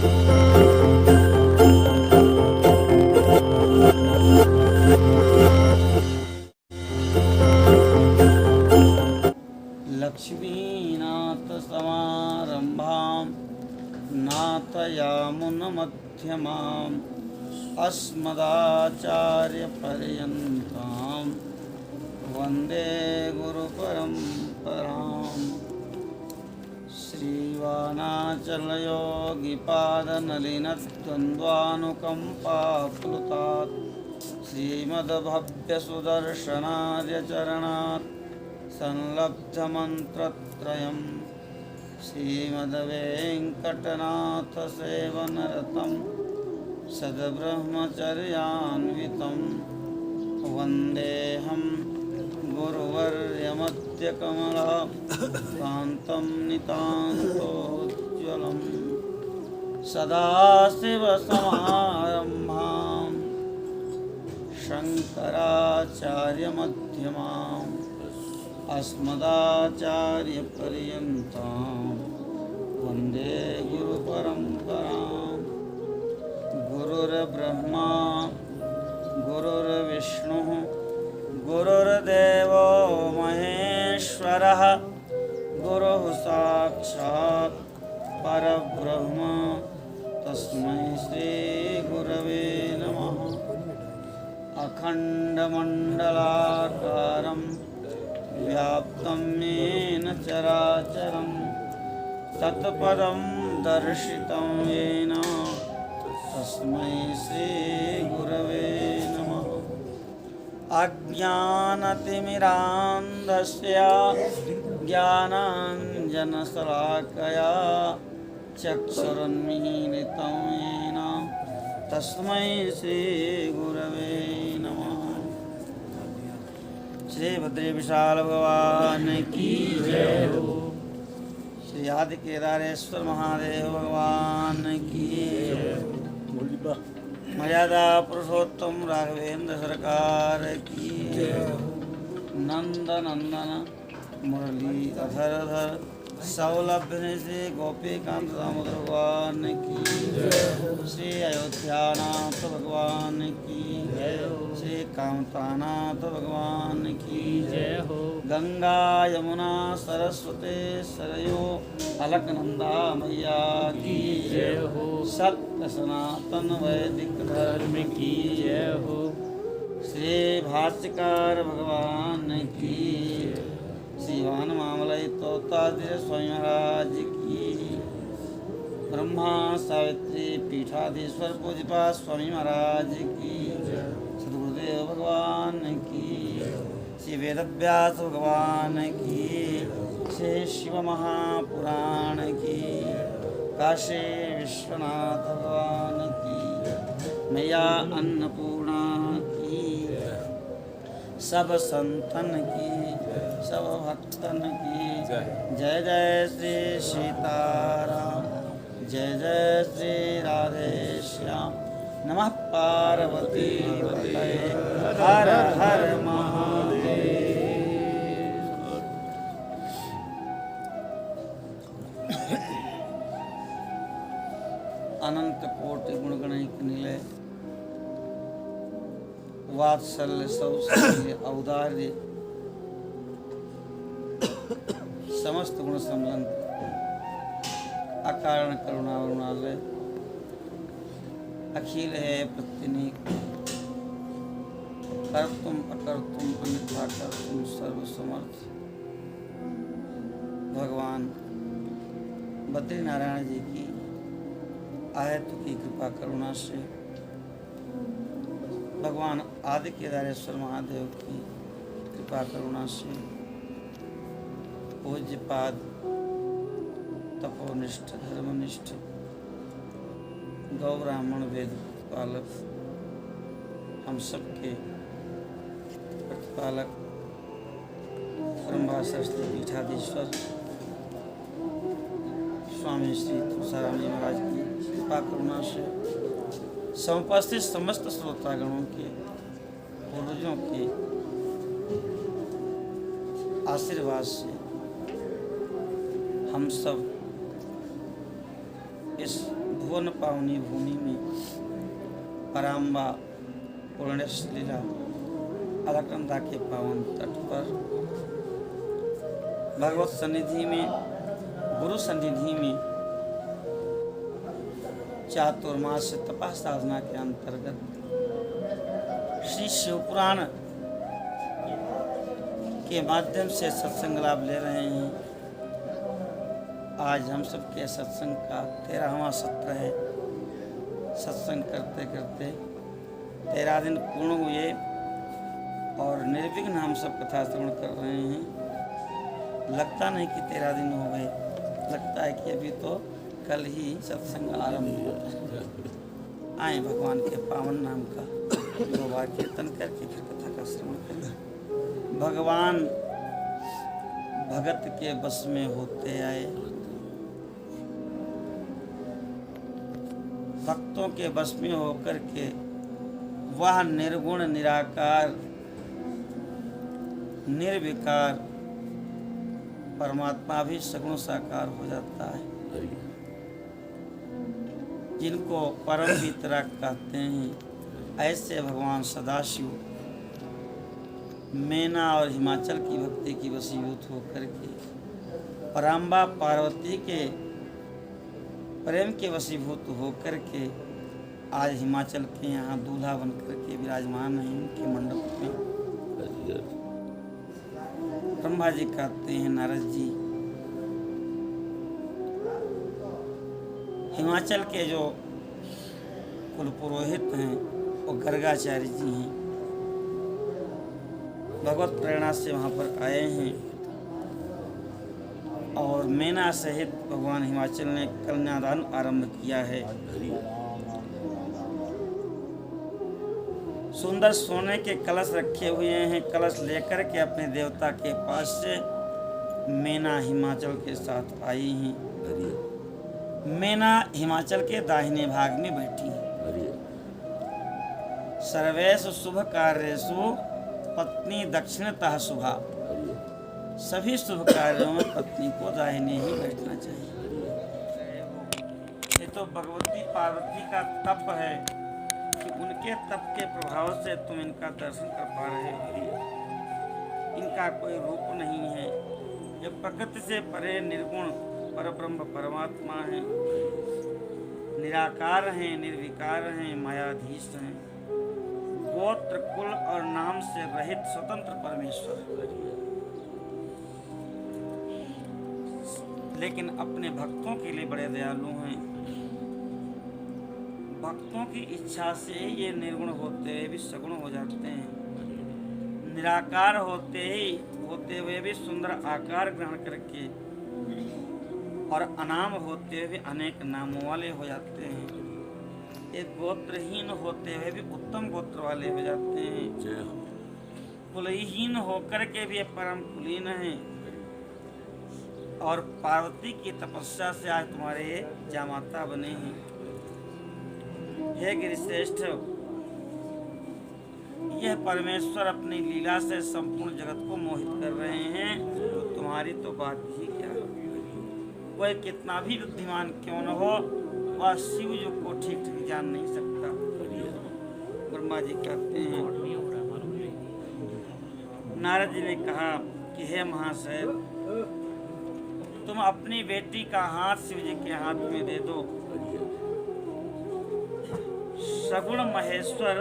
लक्ष्मीनाथसमारम्भां नाथयामुनमध्यमाम् अस्मदाचार्यपर्यन्तां वन्दे गुरुपरम्पराम्। श्रीवानाचलयोगिपादनलिनद्वन्द्वानुकम्पाप्लुतात् श्रीमद्भव्यसुदर्शनार्यचरणात् संलब्धमन्त्रत्रयम् श्रीमद्वेङ्कटनाथसेवनरतं सद्ब्रह्मचर्यान्वितं वन्देऽहं गुरुवर्यमध्यकमलाकान्तं नितान्तोज्ज्वलं सदाशिवसमारम्भां शङ्कराचार्यमध्यमाम् अस्मदाचार्यपर्यन्तां वन्दे गुरुपरम्पराम्। गुरुर्ब्रह्मा गुरुर्विष्णुः गुरुर्देवो महेश्वरः गुरुः साक्षात् परब्रह्म तस्मै श्रीगुरवे नमः। अखण्डमण्डलाकारं व्याप्तं येन चराचरं तत्पदं दर्शितं येन तस्मै श्रीगुरवे नमः। अज्ञानतिमिरान्धस्य ज्ञानाञ्जनशलाकया चक्षुरुन्मीलितं येन तस्मै श्रीगुरवे नमः। श्री भद्रे विशाल भगवान की जय हो। श्री आदि केदारेश्वर महादेव भगवान की जय हो। मर्यादा पुरुषोत्तम राघवेंद्र सरकार की जय हो। नंद नंदन मुरली अधर धर सौलभ्य श्री गोपीकांत दामोदर भगवान की जय हो। श्री अयोध्यानाथ भगवान की जय हो। श्री कामतानाथ भगवान की जय हो। गंगा यमुना सरस्वती सरयू अलकनंदा मैया की जय हो। सत्य सनातन वैदिक धर्म की जय हो। श्री भाष्यकार भगवान की श्रीवान मामलय तोतादिर स्वामी महाराज की। ब्रह्मा सावित्री पीठाधीश्वर पूज्यपाद स्वामी महाराज की। सद्गुरुदेव भगवान की। श्री वेदव्यास भगवान की। श्री शिव महापुराण की। काशी विश्वनाथ भगवान की। मैया अन्नपूर्णा की। सब संतन की सब भक्तन की जय जय श्री सीताराम जय जय श्री राधे श्याम। नमः पार्वती पतये हर हर महादेव। अनंत कोटि गुणगणैक निलय वात्सल्य सौशल्य औदार्य समस्त गुण सम्मलन अकारण करुणा वरुणालय अखिल है प्रत्यनीक कर्तुम अकर्तुम अन्यथा कर्तुम सर्वसमर्थ भगवान बद्रीनारायण जी की आयत की कृपा करुणा से भगवान आदि केदारेश्वर महादेव की कृपा करुणा से पूज्यपाद तपोनिष्ठ धर्मनिष्ठ गौ ब्राह्मण वेद पालक हम सबके प्रतिपालक ब्रह्मा सरस्वती पीठाधीश्वर स्वामी श्री तुलसाराम जी महाराज की कृपा करुणा से समुपस्थित समस्त श्रोतागणों के पूर्वजों के आशीर्वाद से हम सब इस त्रिभुवन पावनी भूमि में पराम्बा पूर्णेश लीला अलकनंदा के पावन तट पर भगवत सन्निधि में, गुरु सन्निधि में चातुर्मास तपा साधना के अंतर्गत श्री शिवपुराण के माध्यम से सत्संग लाभ ले रहे हैं। आज हम सबके सत्संग का 13वां सत्र है। सत्संग करते करते 13 दिन पूर्ण हुए और निर्विघ्न हम सब कथा श्रवण कर रहे हैं। लगता नहीं कि 13 दिन हो गए, लगता है कि अभी तो कल ही सत्संग आरंभ हुआ। आए भगवान के पावन नाम का 2 बार कीर्तन करके फिर कथा का श्रवण करें। भगवान भगत के बस में होते आए, भक्तों के बस में होकर के वह निर्गुण निराकार निर्विकार परमात्मा भी सगुण साकार हो जाता है। जिनको परम वितरक कहते हैं, ऐसे भगवान सदाशिव मैना और हिमाचल की भक्ति की वशीभूत होकर के पराम्बा पार्वती के प्रेम के वशीभूत होकर के आज हिमाचल के यहाँ दूल्हा बनकर के विराजमान हैं उनके मंडप में। ब्रह्मा जी कहते हैं, नारद जी हिमाचल के जो कुल पुरोहित हैं वो गर्गाचार्य जी हैं। भगवत प्रेरणा से वहाँ पर आए हैं और मैना सहित भगवान हिमाचल ने कन्यादान आरंभ किया है। सुंदर सोने के कलश रखे हुए हैं। कलश लेकर के अपने देवता के पास से मैना हिमाचल के साथ आई हैं। मैना हिमाचल के दाहिने भाग में बैठी है। सर्वेषु शुभ कार्येषु पत्नी दक्षिणतः शुभा। सभी शुभ कार्यों में पत्नी को दाहिने ही बैठना चाहिए। ये तो भगवती पार्वती का तप है कि उनके तप के प्रभाव से तुम इनका दर्शन कर पा रहे हो। इनका कोई रूप नहीं है। ये प्रकृति से परे निर्गुण परब्रह्म परमात्मा है, निराकार हैं, निर्विकार हैं, मायाधीश हैं, गोत्र कुल और नाम से रहित स्वतंत्र परमेश्वर, लेकिन अपने भक्तों के लिए बड़े दयालु हैं। भक्तों की इच्छा से ये निर्गुण होते हुए भी सगुण हो जाते हैं, निराकार होते हुए भी सुंदर आकार ग्रहण करके और अनाम होते हुए भी अनेक नामों वाले हो जाते हैं। एक गोत्रहीन होते हुए भी उत्तम गोत्र वाले हो जाते हैं। कुलहीन होकर के भी परम कुलीन हैं और पार्वती की तपस्या से आज तुम्हारे जामाता बने हैं। हे गिरिश्रेष्ठ, यह परमेश्वर अपनी लीला से संपूर्ण जगत को मोहित कर रहे हैं। तो तुम्हारी तो बात ही क्या, कोई कितना भी बुद्धिमान क्यों न हो, वह शिव जो को ठीक ठीक जान नहीं सकता। ब्रह्मा जी कहते हैं, नारद जी ने कहा कि हे महाशय, तुम अपनी बेटी का हाथ शिव जी के हाथ में दे दो। सगुण महेश्वर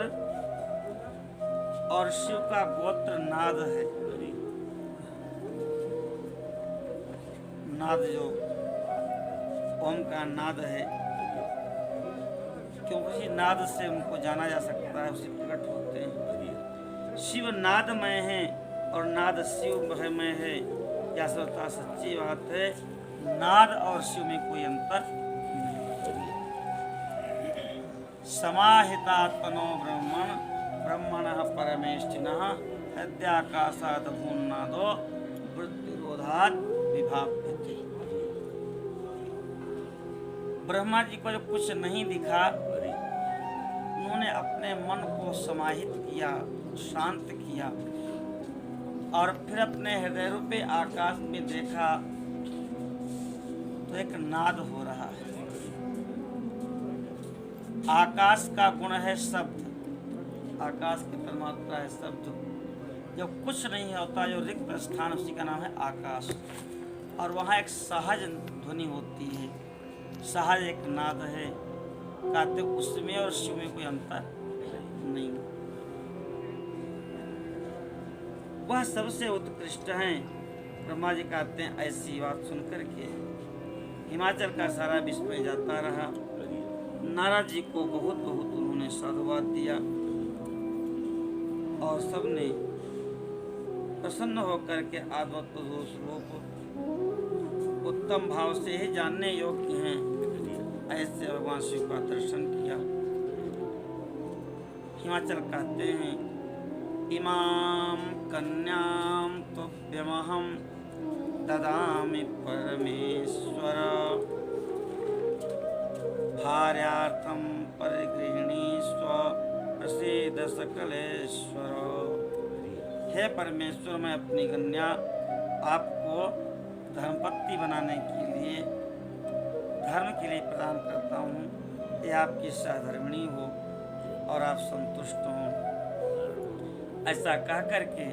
और शिव का गोत्र नाद है। नाद जो ओम का नाद है, क्योंकि नाद से उनको जाना जा सकता है, उसे प्रकट होते हैं। शिव नादमय है और नाद शिवमय है। क्या श्रोता, सच्ची बात है, नाद और शिव में कोई अंतर नहीं। समाहितात्मनो ब्रह्मण ब्रह्मणः परमेष्ठिनः हृदयाकाशात् भून्नादो वृत्तिरोधात् विभाव्यते। ब्रह्मा जी को जब कुछ नहीं दिखा, उन्होंने अपने मन को समाहित किया, शांत किया और फिर अपने हृदय रूपी आकाश में देखा तो एक नाद हो रहा है। आकाश का गुण है शब्द, आकाश की परमात्मा है शब्द। जब कुछ नहीं होता, जो रिक्त स्थान, उसी का नाम है आकाश। और वहाँ एक सहज ध्वनि होती है, सहज एक नाद है। कहते उसमें और शिव में कोई अंतर नहीं, वह सबसे उत्कृष्ट हैं। ब्रह्मा जी कहते हैं ऐसी बात सुनकर के हिमाचल का सारा विस्मय जाता रहा। नारद जी को बहुत बहुत उन्होंने साधुवाद दिया और सबने प्रसन्न होकर के आत्मत्व स्वरूप उत्तम भाव से ही जानने योग्य हैं, ऐसे भगवान शिव का दर्शन किया। हिमाचल कहते हैं इमाम कन्याम तुभ्यमहं ददामि परमेश्वर, भार्यार्थं परिगृह्णीष्व प्रसीद सकलेश्वर। हे परमेश्वर, मैं अपनी कन्या आपको धर्मपत्नी बनाने के लिए, धर्म के लिए प्रदान करता हूँ। ये आपकी सहधर्मिणी हो और आप संतुष्ट हों। ऐसा कह करके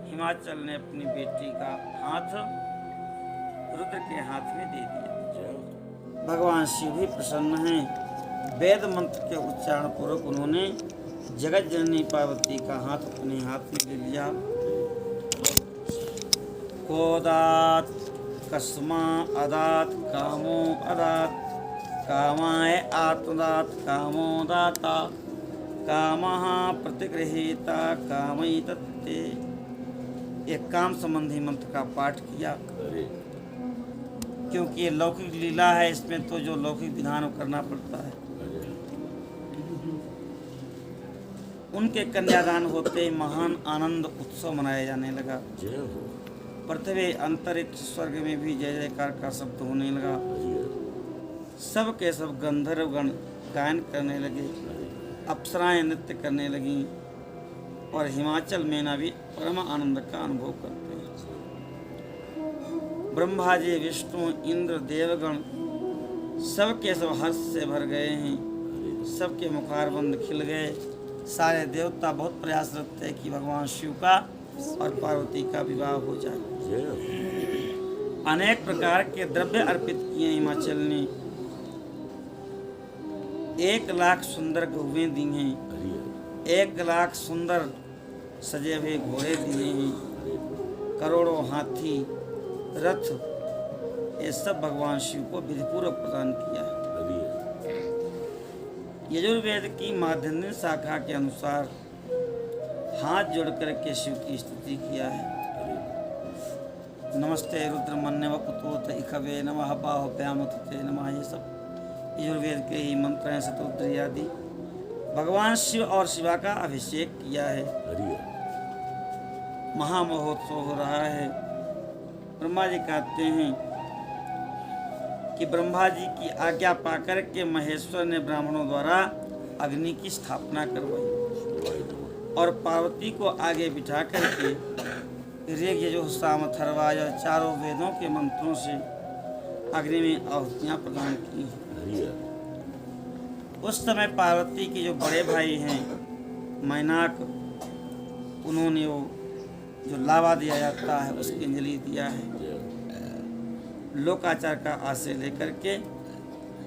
हिमाचल ने अपनी बेटी का हाथ रुद्र के हाथ में दे दिया। भगवान शिव भी प्रसन्न हैं। वेद मंत्र के उच्चारण पूर्वक उन्होंने जगत जननी पार्वती का हाथ अपने हाथ में ले लिया। कोदात कस्मा अदात कामो अदात, कामाय आत्मदात कामो दाता, कामः प्रतिगृहीता कामयि तत्ते। एक काम संबंधी मंत्र का पाठ किया, क्योंकि ये लौकिक लीला है, इसमें तो जो लौकिक विधान करना पड़ता है। उनके कन्यादान होते महान आनंद उत्सव मनाया जाने लगा। पृथ्वी अंतरिक्ष स्वर्ग में भी जय जयकार का शब्द होने लगा। सब के सब गंधर्व गण गायन करने लगे, अप्सराएं नृत्य करने लगीं और हिमाचल में भी परम आनंद का अनुभव करते हैं। ब्रह्मा जी, विष्णु, इंद्र, देवगण सब के सब हर्ष से भर गए हैं। सबके मुखारबंद खिल गए। सारे देवता बहुत प्रयासरत थे कि भगवान शिव का और पार्वती का विवाह हो जाए। अनेक प्रकार के द्रव्य अर्पित किए हिमाचल ने। 1 लाख सुंदर गौवें दी हैं, 1 लाख सुंदर सजे हुए घोड़े दिए हैं, करोड़ों हाथी, रथ, ये सब भगवान शिव को विधिपूर्वक प्रदान किया है। यजुर्वेद की माध्यन्दिन शाखा के अनुसार हाथ जोड़ करके शिव की स्तुति किया है। नमस्ते रुद्रमन्यव कुतोत इखवे नमः बाहुभ्यामुते नमः, ये सब यजुर्वेद के ही मंत्र हैं। शतरुद्री आदि भगवान शिव और शिवा का अभिषेक किया है। महामहोत्सव हो रहा है। ब्रह्मा जी कहते हैं कि ब्रह्मा जी की आज्ञा पाकर के महेश्वर ने ब्राह्मणों द्वारा अग्नि की स्थापना करवाई और पार्वती को आगे बिठा करके ऋग यजुः साम अथर्वा या चारों वेदों के मंत्रों से अग्नि में आहुतियाँ प्रदान की। उस समय पार्वती के जो बड़े भाई हैं मैनाक, उन्होंने वो जो लावा दिया जाता है उसकी अंजलि दिया है। लोकाचार का आश्रय लेकर के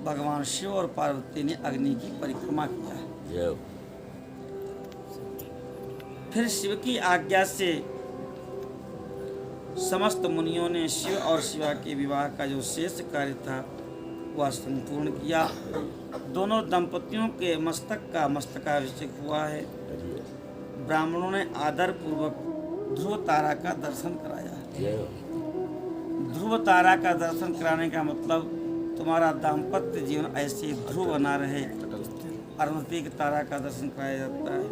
भगवान शिव और पार्वती ने अग्नि की परिक्रमा किया है। फिर शिव की आज्ञा से समस्त मुनियों ने शिव और शिवा के विवाह का जो शेष कार्य था वह संपूर्ण किया। दोनों दंपतियों के मस्तक का मस्तकाभिषेक हुआ है। ब्राह्मणों ने आदर पूर्वक ध्रुव तारा का दर्शन कराया। ध्रुव तारा का दर्शन कराने का मतलब तुम्हारा दाम्पत्य जीवन ऐसे ध्रुव बना रहे। अरुणधति तारा का दर्शन कराया जाता है।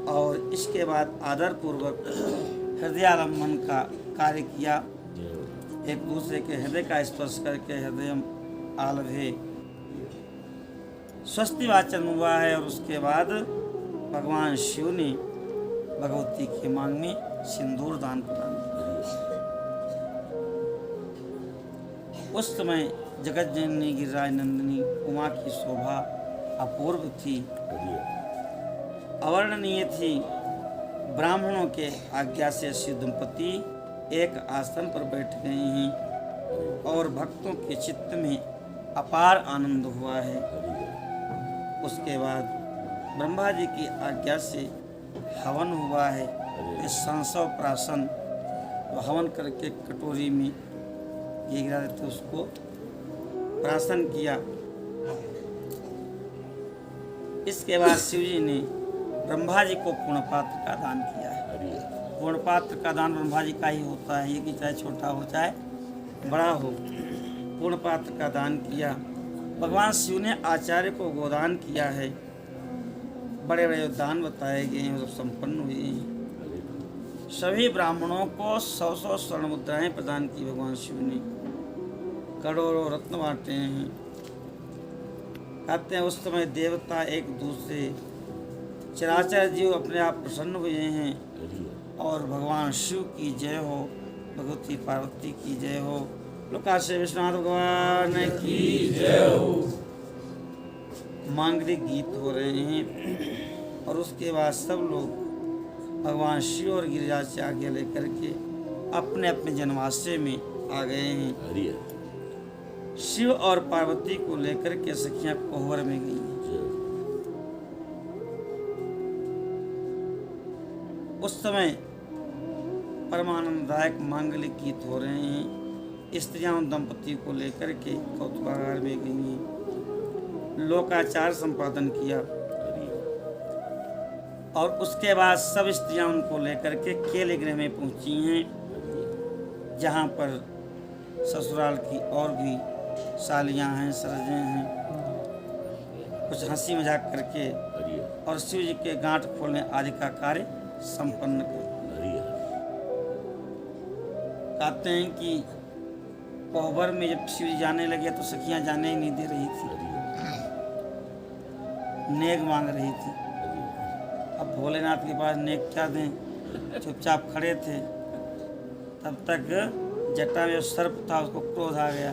और इसके बाद आदर पूर्वक हृदयालंबन का कार्य किया। एक दूसरे के हृदय का स्पर्श करके हृदय आलभे स्वस्ति वाचन हुआ है। और उसके बाद भगवान शिव ने भगवती के मांग में सिंदूर दान प्रदान किया। उस समय जगत जननी गिरिराज नंदिनी उमा की शोभा अपूर्व थी, अवर्णनीय थी। ब्राह्मणों के आज्ञा से शिव दंपति एक आसन पर बैठ गए हैं और भक्तों के चित्त में अपार आनंद हुआ है। उसके बाद ब्रह्मा जी की आज्ञा से हवन हुआ है। इस संसव प्राशन तो हवन करके कटोरी में ये गिरा देते, उसको प्राशन किया। इसके बाद शिव जी ने ब्रह्मा जी को पूर्णपात्र का दान किया है। पूर्णपात्र का दान ब्रह्मा जी का ही होता है, ये कि चाहे छोटा हो चाहे बड़ा हो, पूर्णपात्र का दान किया। भगवान शिव ने आचार्य को गोदान किया है। बड़े बड़े दान बताए गए हैं, सब संपन्न हुए हैं। सभी ब्राह्मणों को 100 स्वर्ण मुद्राएं प्रदान की भगवान शिव ने। करोड़ों रत्न बांटे हैं। कहते हैं उस समय देवता एक दूसरे चराचर जीव अपने आप प्रसन्न हुए हैं और भगवान शिव की जय हो, भगवती पार्वती की जय हो, लोकाश्रय विश्वनाथ भगवान की जय हो। मांगलिक गीत हो रहे हैं और उसके बाद सब लोग भगवान शिव और गिरिजा से आगे लेकर के अपने अपने जन्माश्रय में आ गए हैं। शिव और पार्वती को लेकर के सखियां कोहबर में गई हैं। उस समय परमानंददायक मांगलिक गीत हो रहे हैं। स्त्रियां दंपति को लेकर के कौतुकागार में गई हैं, लोकाचार संपादन किया और उसके बाद सब स्त्रियां उनको लेकर के केले गृह में पहुंची हैं, जहां पर ससुराल की और भी सालियां हैं, सरजें हैं। कुछ हंसी मजाक करके और शिव जी के गांठ खोलने आदि का कार्य संपन्न कर। कहते हैं कि कोहबर में जब शिव जी जाने लगे तो सखियां जाने ही नहीं दे रही थी, नेग मांग रही थी। अब भोलेनाथ के पास नेग क्या दें, चुपचाप खड़े थे। तब तक जटा में सर्प था, उसको क्रोध आ गया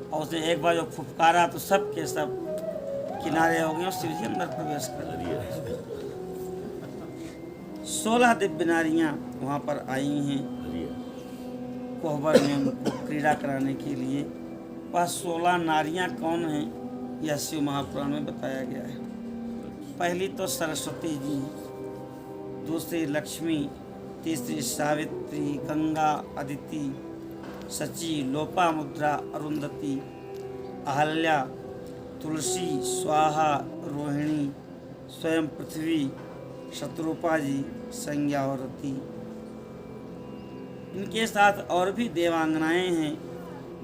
और उसने एक बार जो फुफकारा तो सब के सब किनारे हो गए और शिव जी अंदर प्रवेश कर दिया। 16 दिव्य नारियां वहाँ पर आई हैं कोहबर में उनको क्रीड़ा कराने के लिए। वह 16 नारियां कौन हैं यह शिव महापुराण में बताया गया है। पहली तो सरस्वती जी, दूसरी लक्ष्मी, तीसरी सावित्री, गंगा, अदिति, सची, लोपामुद्रा, अरुंधति, अहल्या, तुलसी, स्वाहा, रोहिणी, स्वयं पृथ्वी, शत्रुपा जी, संज्ञा और रति। इनके साथ और भी देवांगनाएं हैं,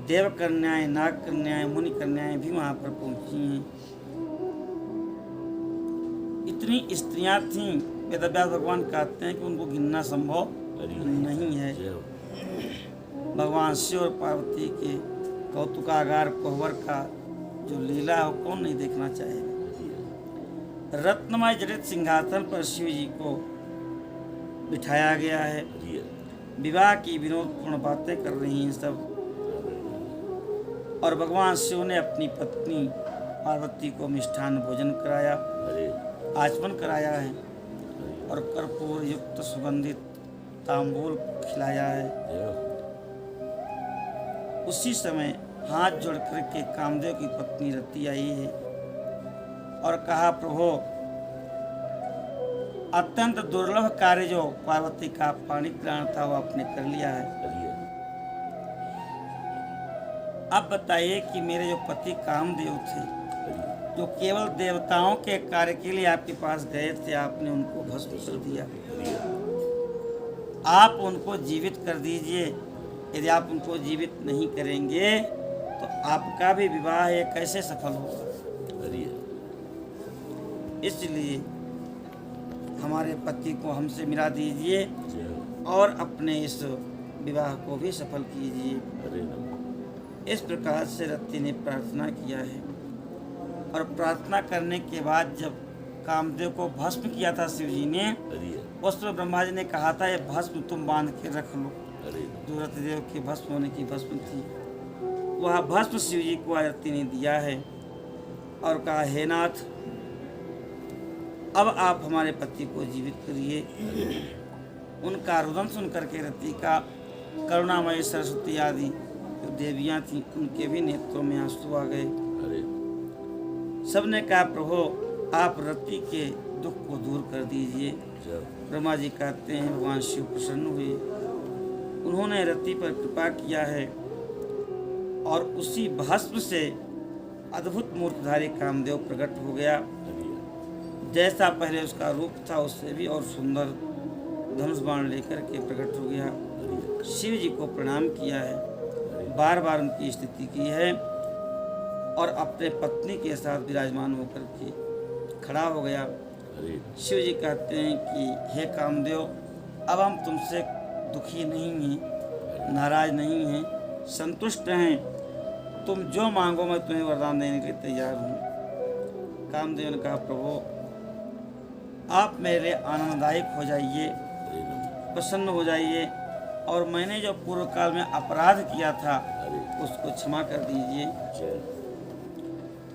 देव कन्याएं, नाग कन्याएं, मुनि कन्याएं भी वहाँ पर पहुँची हैं। इतनी स्त्रियां थीं, वेदव्यास भगवान कहते हैं कि उनको गिनना संभव नहीं है। भगवान शिव और पार्वती के कौतुकागार कोहबर का जो लीला है वो कौन नहीं देखना चाहेगा। रत्नमय जड़ित सिंहासन पर शिव जी को बिठाया गया है। विवाह की विनोदपूर्ण बातें कर रही हैं सब। और भगवान शिव ने अपनी पत्नी पार्वती को मिष्ठान भोजन कराया, आचमन कराया है और कर्पूर युक्त सुगंधित तांबूल खिलाया है। उसी समय हाथ जोड़ करके कामदेव की पत्नी रति आई है और कहा, प्रभु अत्यंत दुर्लभ कार्य जो पार्वती का पाणी ग्रहण था वो आपने कर लिया है। अब बताइए कि मेरे जो पति कामदेव थे, जो केवल देवताओं के कार्य के लिए आपके पास गए थे, आपने उनको भस्म कर दिया। आप उनको जीवित कर दीजिए। यदि आप उनको जीवित नहीं करेंगे तो आपका भी विवाह ये कैसे सफल होगा। इसलिए हमारे पति को हमसे मिला दीजिए और अपने इस विवाह को भी सफल कीजिए। इस प्रकार से रति ने प्रार्थना किया है और प्रार्थना करने के बाद जब कामदेव को भस्म किया था शिव जी ने, उस पर ब्रह्मा जी ने कहा था ये भस्म तुम बांध के रख लो। जो रतिदेव के भस्म होने की भस्म थी वह भस्म शिव जी को आरती ने दिया है और कहा, हे नाथ, अब आप हमारे पति को जीवित करिए। उनका रुदन सुन करके रति का करुणामयी सरस्वती आदि जो देवियां थीं उनके भी नेत्रों में आंसू आ गए। सबने कहा, प्रभु आप रति के दुख को दूर कर दीजिए। ब्रह्मा जी कहते हैं भगवान शिव प्रसन्न हुए, उन्होंने रति पर कृपा किया है और उसी भस्म से अद्भुत मूर्तिधारी कामदेव प्रकट हो गया। जैसा पहले उसका रूप था उससे भी और सुंदर धनुष बाण लेकर के प्रकट हो गया। शिव जी को प्रणाम किया है, बार बार उनकी स्तुति की है और अपने पत्नी के साथ विराजमान होकर के खड़ा हो गया। शिव जी कहते हैं कि हे कामदेव, अब हम तुमसे दुखी नहीं हैं, नाराज नहीं हैं, संतुष्ट हैं। तुम जो मांगो मैं तुम्हें वरदान देने के लिए तैयार हूँ। कामदेव ने कहा, प्रभु आप मेरे लिए आनंददायक हो जाइए, प्रसन्न हो जाइए और मैंने जो पूर्व काल में अपराध किया था उसको क्षमा कर दीजिए।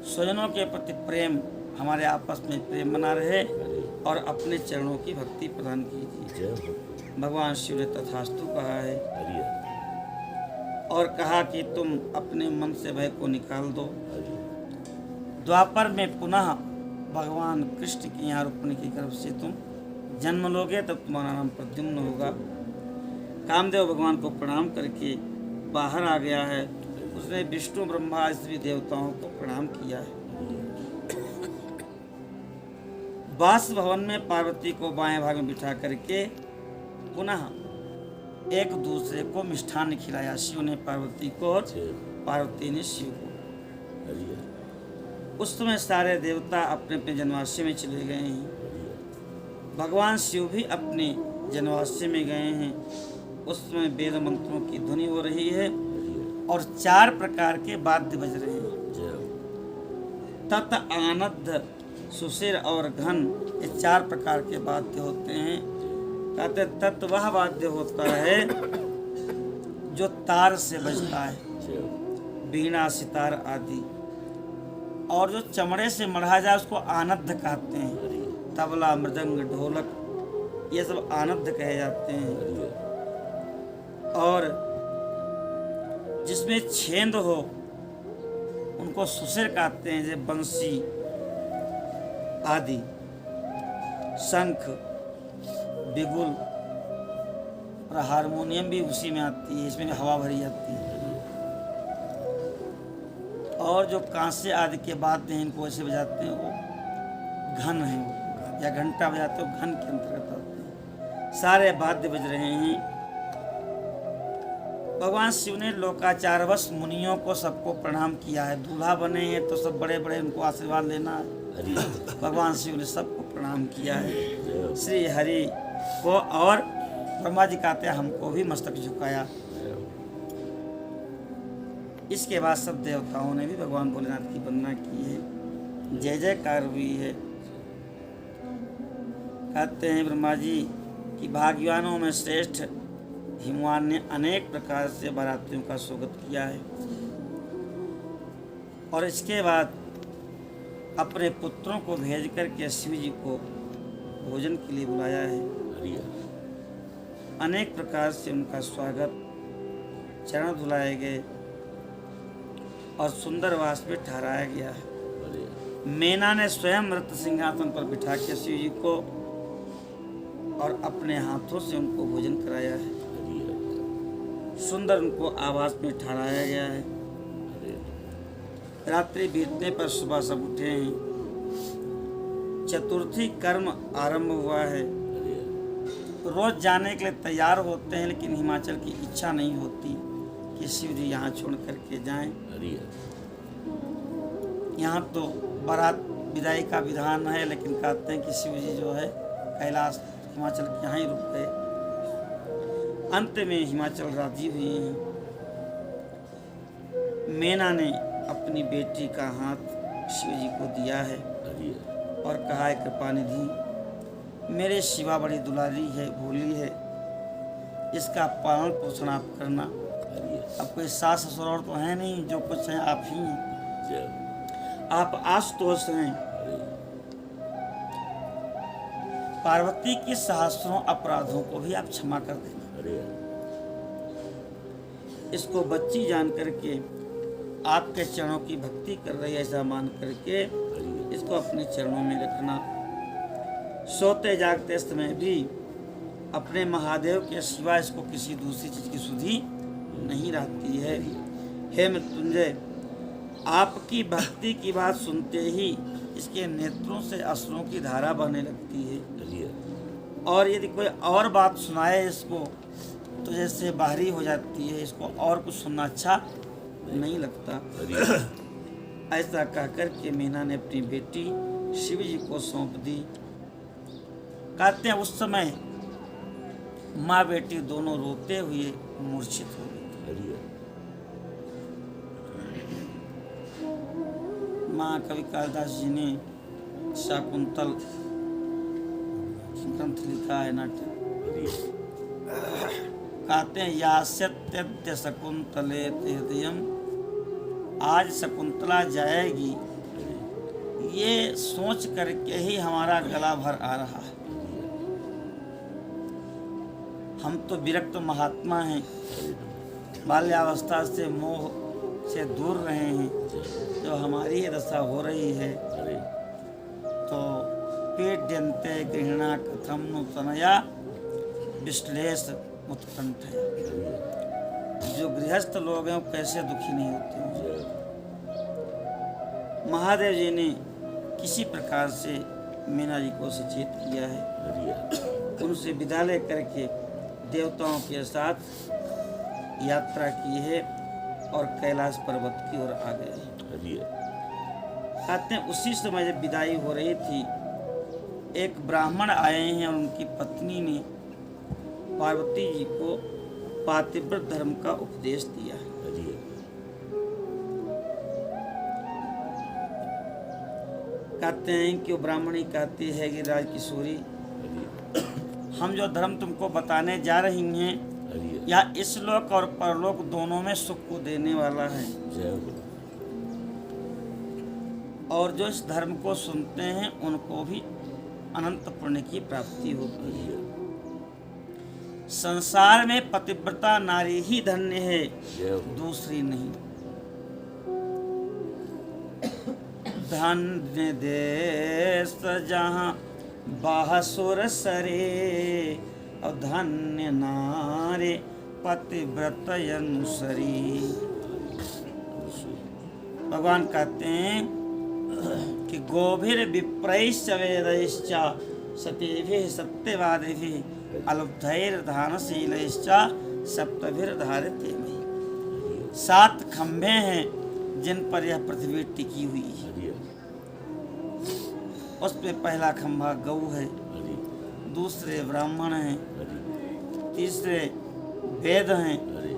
स्वजनों के प्रति प्रेम, हमारे आपस में प्रेम बना रहे और अपने चरणों की भक्ति प्रदान कीजिए। भगवान शिव ने तथास्तु कहा है और कहा कि तुम अपने मन से भय को निकाल दो। द्वापर में पुनः भगवान कृष्ण की यहाँ रुक्मिणी की तरफ से तुम जन्म लोगे तब तुम्हारा नाम प्रद्युम्न होगा। कामदेव भगवान को प्रणाम करके बाहर आ गया है। उसने विष्णु ब्रह्मा सभी देवताओं को प्रणाम किया है। वास भवन में पार्वती को बाएं भाग में बिठा करके पुनः एक दूसरे को मिष्ठान्न खिलाया। शिव ने पार्वती को और पार्वती ने शिव को। उस समय सारे देवता अपने अपने जनवासी में चले गए हैं। भगवान शिव भी अपने जनवासी में गए हैं। उस समय वेद मंत्रों की ध्वनि हो रही है और 4 प्रकार के वाद्य बज रहे हैं। तत्, आनद्ध, सुशिर और घन, ये 4 प्रकार के वाद्य होते हैं। कहते तत् वह वाद्य होता है जो तार से बजता है, बीणा, सितार आदि, और जो चमड़े से मढ़ा जाए उसको आनद्ध कहते हैं। तबला, मृदंग, ढोलक, ये सब आनद्ध कहे जाते हैं। और जिसमें छेंद हो उनको सुशिर कहते हैं, जैसे बंसी आदि, शंख, बिगुल और हारमोनियम भी उसी में आती है, इसमें भी हवा भरी जाती है। और जो कांसे आदि के वाद्य हैं इनको ऐसे बजाते हैं, वो घन है, वो या घंटा बजाते हो घन के अंतर्गत आते हैं। सारे वाद्य बज रहे हैं। भगवान शिव ने लोकाचारवश मुनियों को सबको प्रणाम किया है। दूल्हा बने हैं तो सब बड़े बड़े उनको आशीर्वाद लेना है। भगवान शिव ने सबको प्रणाम किया है, श्री हरि को, और ब्रह्मा जी कहते हैं हमको भी मस्तक झुकाया। इसके बाद सब देवताओं ने भी भगवान भोलेनाथ की वंदना की है, जय जयकार हुई है। कहते हैं ब्रह्मा जी कि भाग्यवानों में श्रेष्ठ हिमवान ने अनेक प्रकार से बारातियों का स्वागत किया है और इसके बाद अपने पुत्रों को भेज करके शिव जी को भोजन के लिए बुलाया है। अनेक प्रकार से उनका स्वागत, चरण धुलाए गए और सुंदर वास में ठहराया गया है। मैना ने स्वयं रत्न सिंहासन पर बिठा के शिव जी को और अपने हाथों से उनको भोजन कराया है। सुंदर उनको आवास में ठहराया गया है। रात्रि बीतने पर सुबह सब उठे हैं। चतुर्थी कर्म आरंभ हुआ है। रोज जाने के लिए तैयार होते हैं, लेकिन हिमाचल की इच्छा नहीं होती कि शिव जी यहाँ छोड़ करके जाएं। यहाँ तो बारात विदाई का विधान है, लेकिन कहते हैं कि शिव जी जो है कैलाश हिमाचल के यहाँ ही रुक गए। अंत में हिमाचल राजी हुए हैं। मैना ने अपनी बेटी का हाथ शिव जी को दिया है और कहा है, कृपा निधि, मेरे शिवा बड़ी दुलारी है, भोली है, इसका पालन पोषण आप करना। अब कोई सास ससुर और तो है नहीं, जो कुछ है आप ही हैं। जय आप आशुतोष हैं। अरे पार्वती के सहस्रों अपराधों को भी आप क्षमा कर देना। अरे इसको बच्ची जान करके आपके चरणों की भक्ति कर रही है, ऐसा मान करके अरे इसको अपने चरणों में रखना। सोते जागते समय भी अपने महादेव के सिवा इसको किसी दूसरी चीज की सुधि नहीं रहती है। हे मृत्युंजय, आपकी भक्ति की बात सुनते ही इसके नेत्रों से अश्रुओं की धारा बहने लगती है, अरे और यदि कोई और बात सुनाए इसको तो जैसे बाहरी हो जाती है, इसको और कुछ सुनना अच्छा नहीं लगता। अरे ऐसा कहकर के मीना ने अपनी बेटी शिव जी को सौंप दी। कहते हैं उस समय माँ बेटी दोनों रोते हुए मूर्छित हो गई। अरे माँ कवि कालिदास जी ने शाकुंतल ग्रंथ लिखा है, नाट्य। कहते हैं यास्यत्यद्य शकुंतले हृदयम, आज शकुंतला जाएगी ये सोच करके ही हमारा गला भर आ रहा है। हम तो विरक्त महात्मा हैं, बाल्यावस्था से मोह से दूर रहे हैं, जो हमारी ये दशा हो रही है अरे तो पीड्यन्ते गृहिणा कथम नूतनया विश्लेष उत्कंठ है। जो गृहस्थ लोग हैं वो कैसे दुखी नहीं होते हैं। महादेव जी ने किसी प्रकार से मीना जी को सचेत किया है, अरे उनसे विदा ले करके देवताओं के साथ यात्रा की है और कैलाश पर्वत की ओर आ गए हैं। अरे कहते हैं उसी समय जब विदाई हो रही थी, एक ब्राह्मण आए हैं और उनकी पत्नी ने पार्वती जी को पातिव्रत धर्म का उपदेश दिया है। अरे कहते हैं कि वो ब्राह्मणी कहती है कि राजकिशोरी, हम जो धर्म तुमको बताने जा रही हैं अरे या इस लोक और परलोक दोनों में सुख को देने वाला है, जय हो और जो इस धर्म को सुनते हैं उनको भी अनंत पुण्य की प्राप्ति होती है। संसार में पतिव्रता नारी ही धन्य है, जय हो दूसरी नहीं। धन्य देश जहाँ बाहसुर सरे, और धन्य नारे पतिव्रत अनुसरी। भगवान कहते हैं कि गोभिर विप्रैश्च वेदैश्च सतीभिः सत्यवादिभिः अलब्धैर्धानशीलैश्च सप्तभिर्धारिते मयि। 7 खंभे हैं जिन पर यह पृथ्वी टिकी हुई है। अरे उस पे पहला खंभा गौ है, अरे दूसरे ब्राह्मण हैं, अरे तीसरे वेद हैं अरे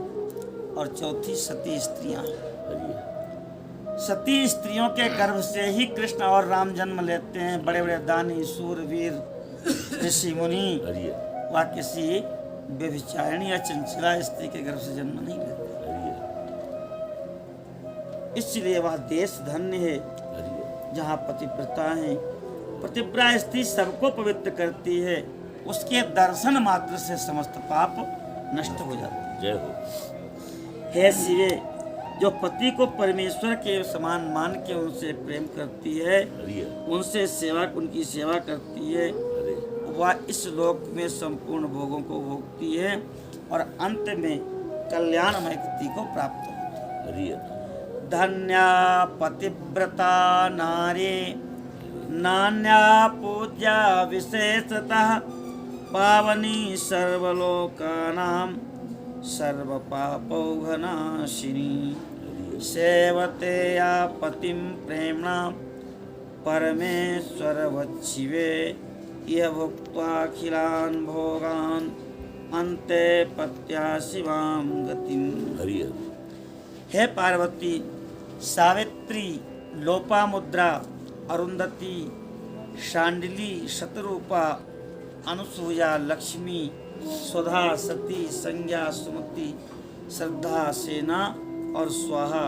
और चौथी सती स्त्रियां हैं। अरे सती स्त्रियों के गर्भ से ही कृष्ण और राम जन्म लेते हैं। बड़े बड़े दानी सूरवीर ऋषि मुनि अरे वह किसी व्यभिचारिणी या चंचला स्त्री के गर्भ से जन्म नहीं लेते, इसलिए वह देश धन्य है जहाँ पतिव्रता है। पतिव्रता स्त्री सबको पवित्र करती है, उसके दर्शन मात्र से समस्त पाप नष्ट हो जाते हैं। जय हो हे शिवे, जो पति को परमेश्वर के समान मान के उनसे प्रेम करती है, अरे उनसे उनकी सेवा करती है, अरे वह इस लोक में संपूर्ण भोगों को भोगती है और अंत में कल्याणमय गति को प्राप्त होती है। अरे धन्या पतिव्रता नारी नान्या पूज्या विशेषतः, पावनी सर्वलोकानां सर्वपापौघनाशिनी। सेवते या पतिं प्रेम्णा परमेश्वरवच्छिवे, यः भुक्त्वाखिलान् भोगान् अन्ते पत्या शिवां गतिम्। अरे हे पार्वती, सावित्री, लोपामुद्रा, अरुंधति, शांडिली, शतरूपा, अनुसूया, लक्ष्मी, सुधा, सती, संज्ञा, सुमति, श्रद्धा, सेना और स्वाहा,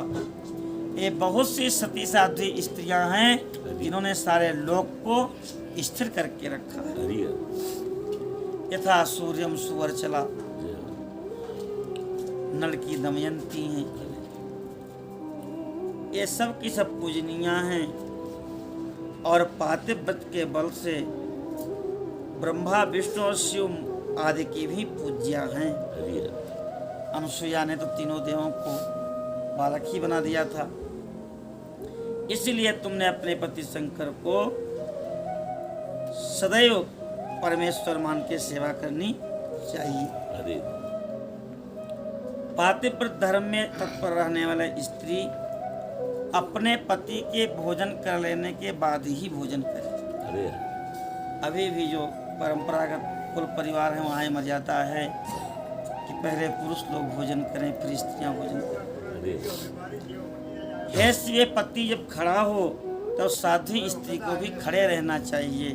ये बहुत सी सती साध्वी स्त्रियां हैं जिन्होंने सारे लोक को स्थिर करके रखा है। यथा सूर्यम सुवर्चला, नल की दमयंती हैं, ये सब की सब पूजनीय हैं और पातिव्रत के बल से ब्रह्मा, विष्णु और शिव आदि की भी पूज्या हैं। अनुसुईया ने तो तीनों देवों को बालक ही बना दिया था, इसलिए तुमने अपने पति शंकर को सदैव परमेश्वर मान के सेवा करनी चाहिए। पातिव्रत धर्म में तत्पर रहने वाला स्त्री अपने पति के भोजन कर लेने के बाद ही भोजन करे। अभी भी जो परंपरागत कुल परिवार है वहाँ मर्यादा है कि पहले पुरुष लोग भोजन करें फिर स्त्रियां भोजन करें। ऐसे पति जब खड़ा हो तो साध्वी स्त्री को भी खड़े रहना चाहिए।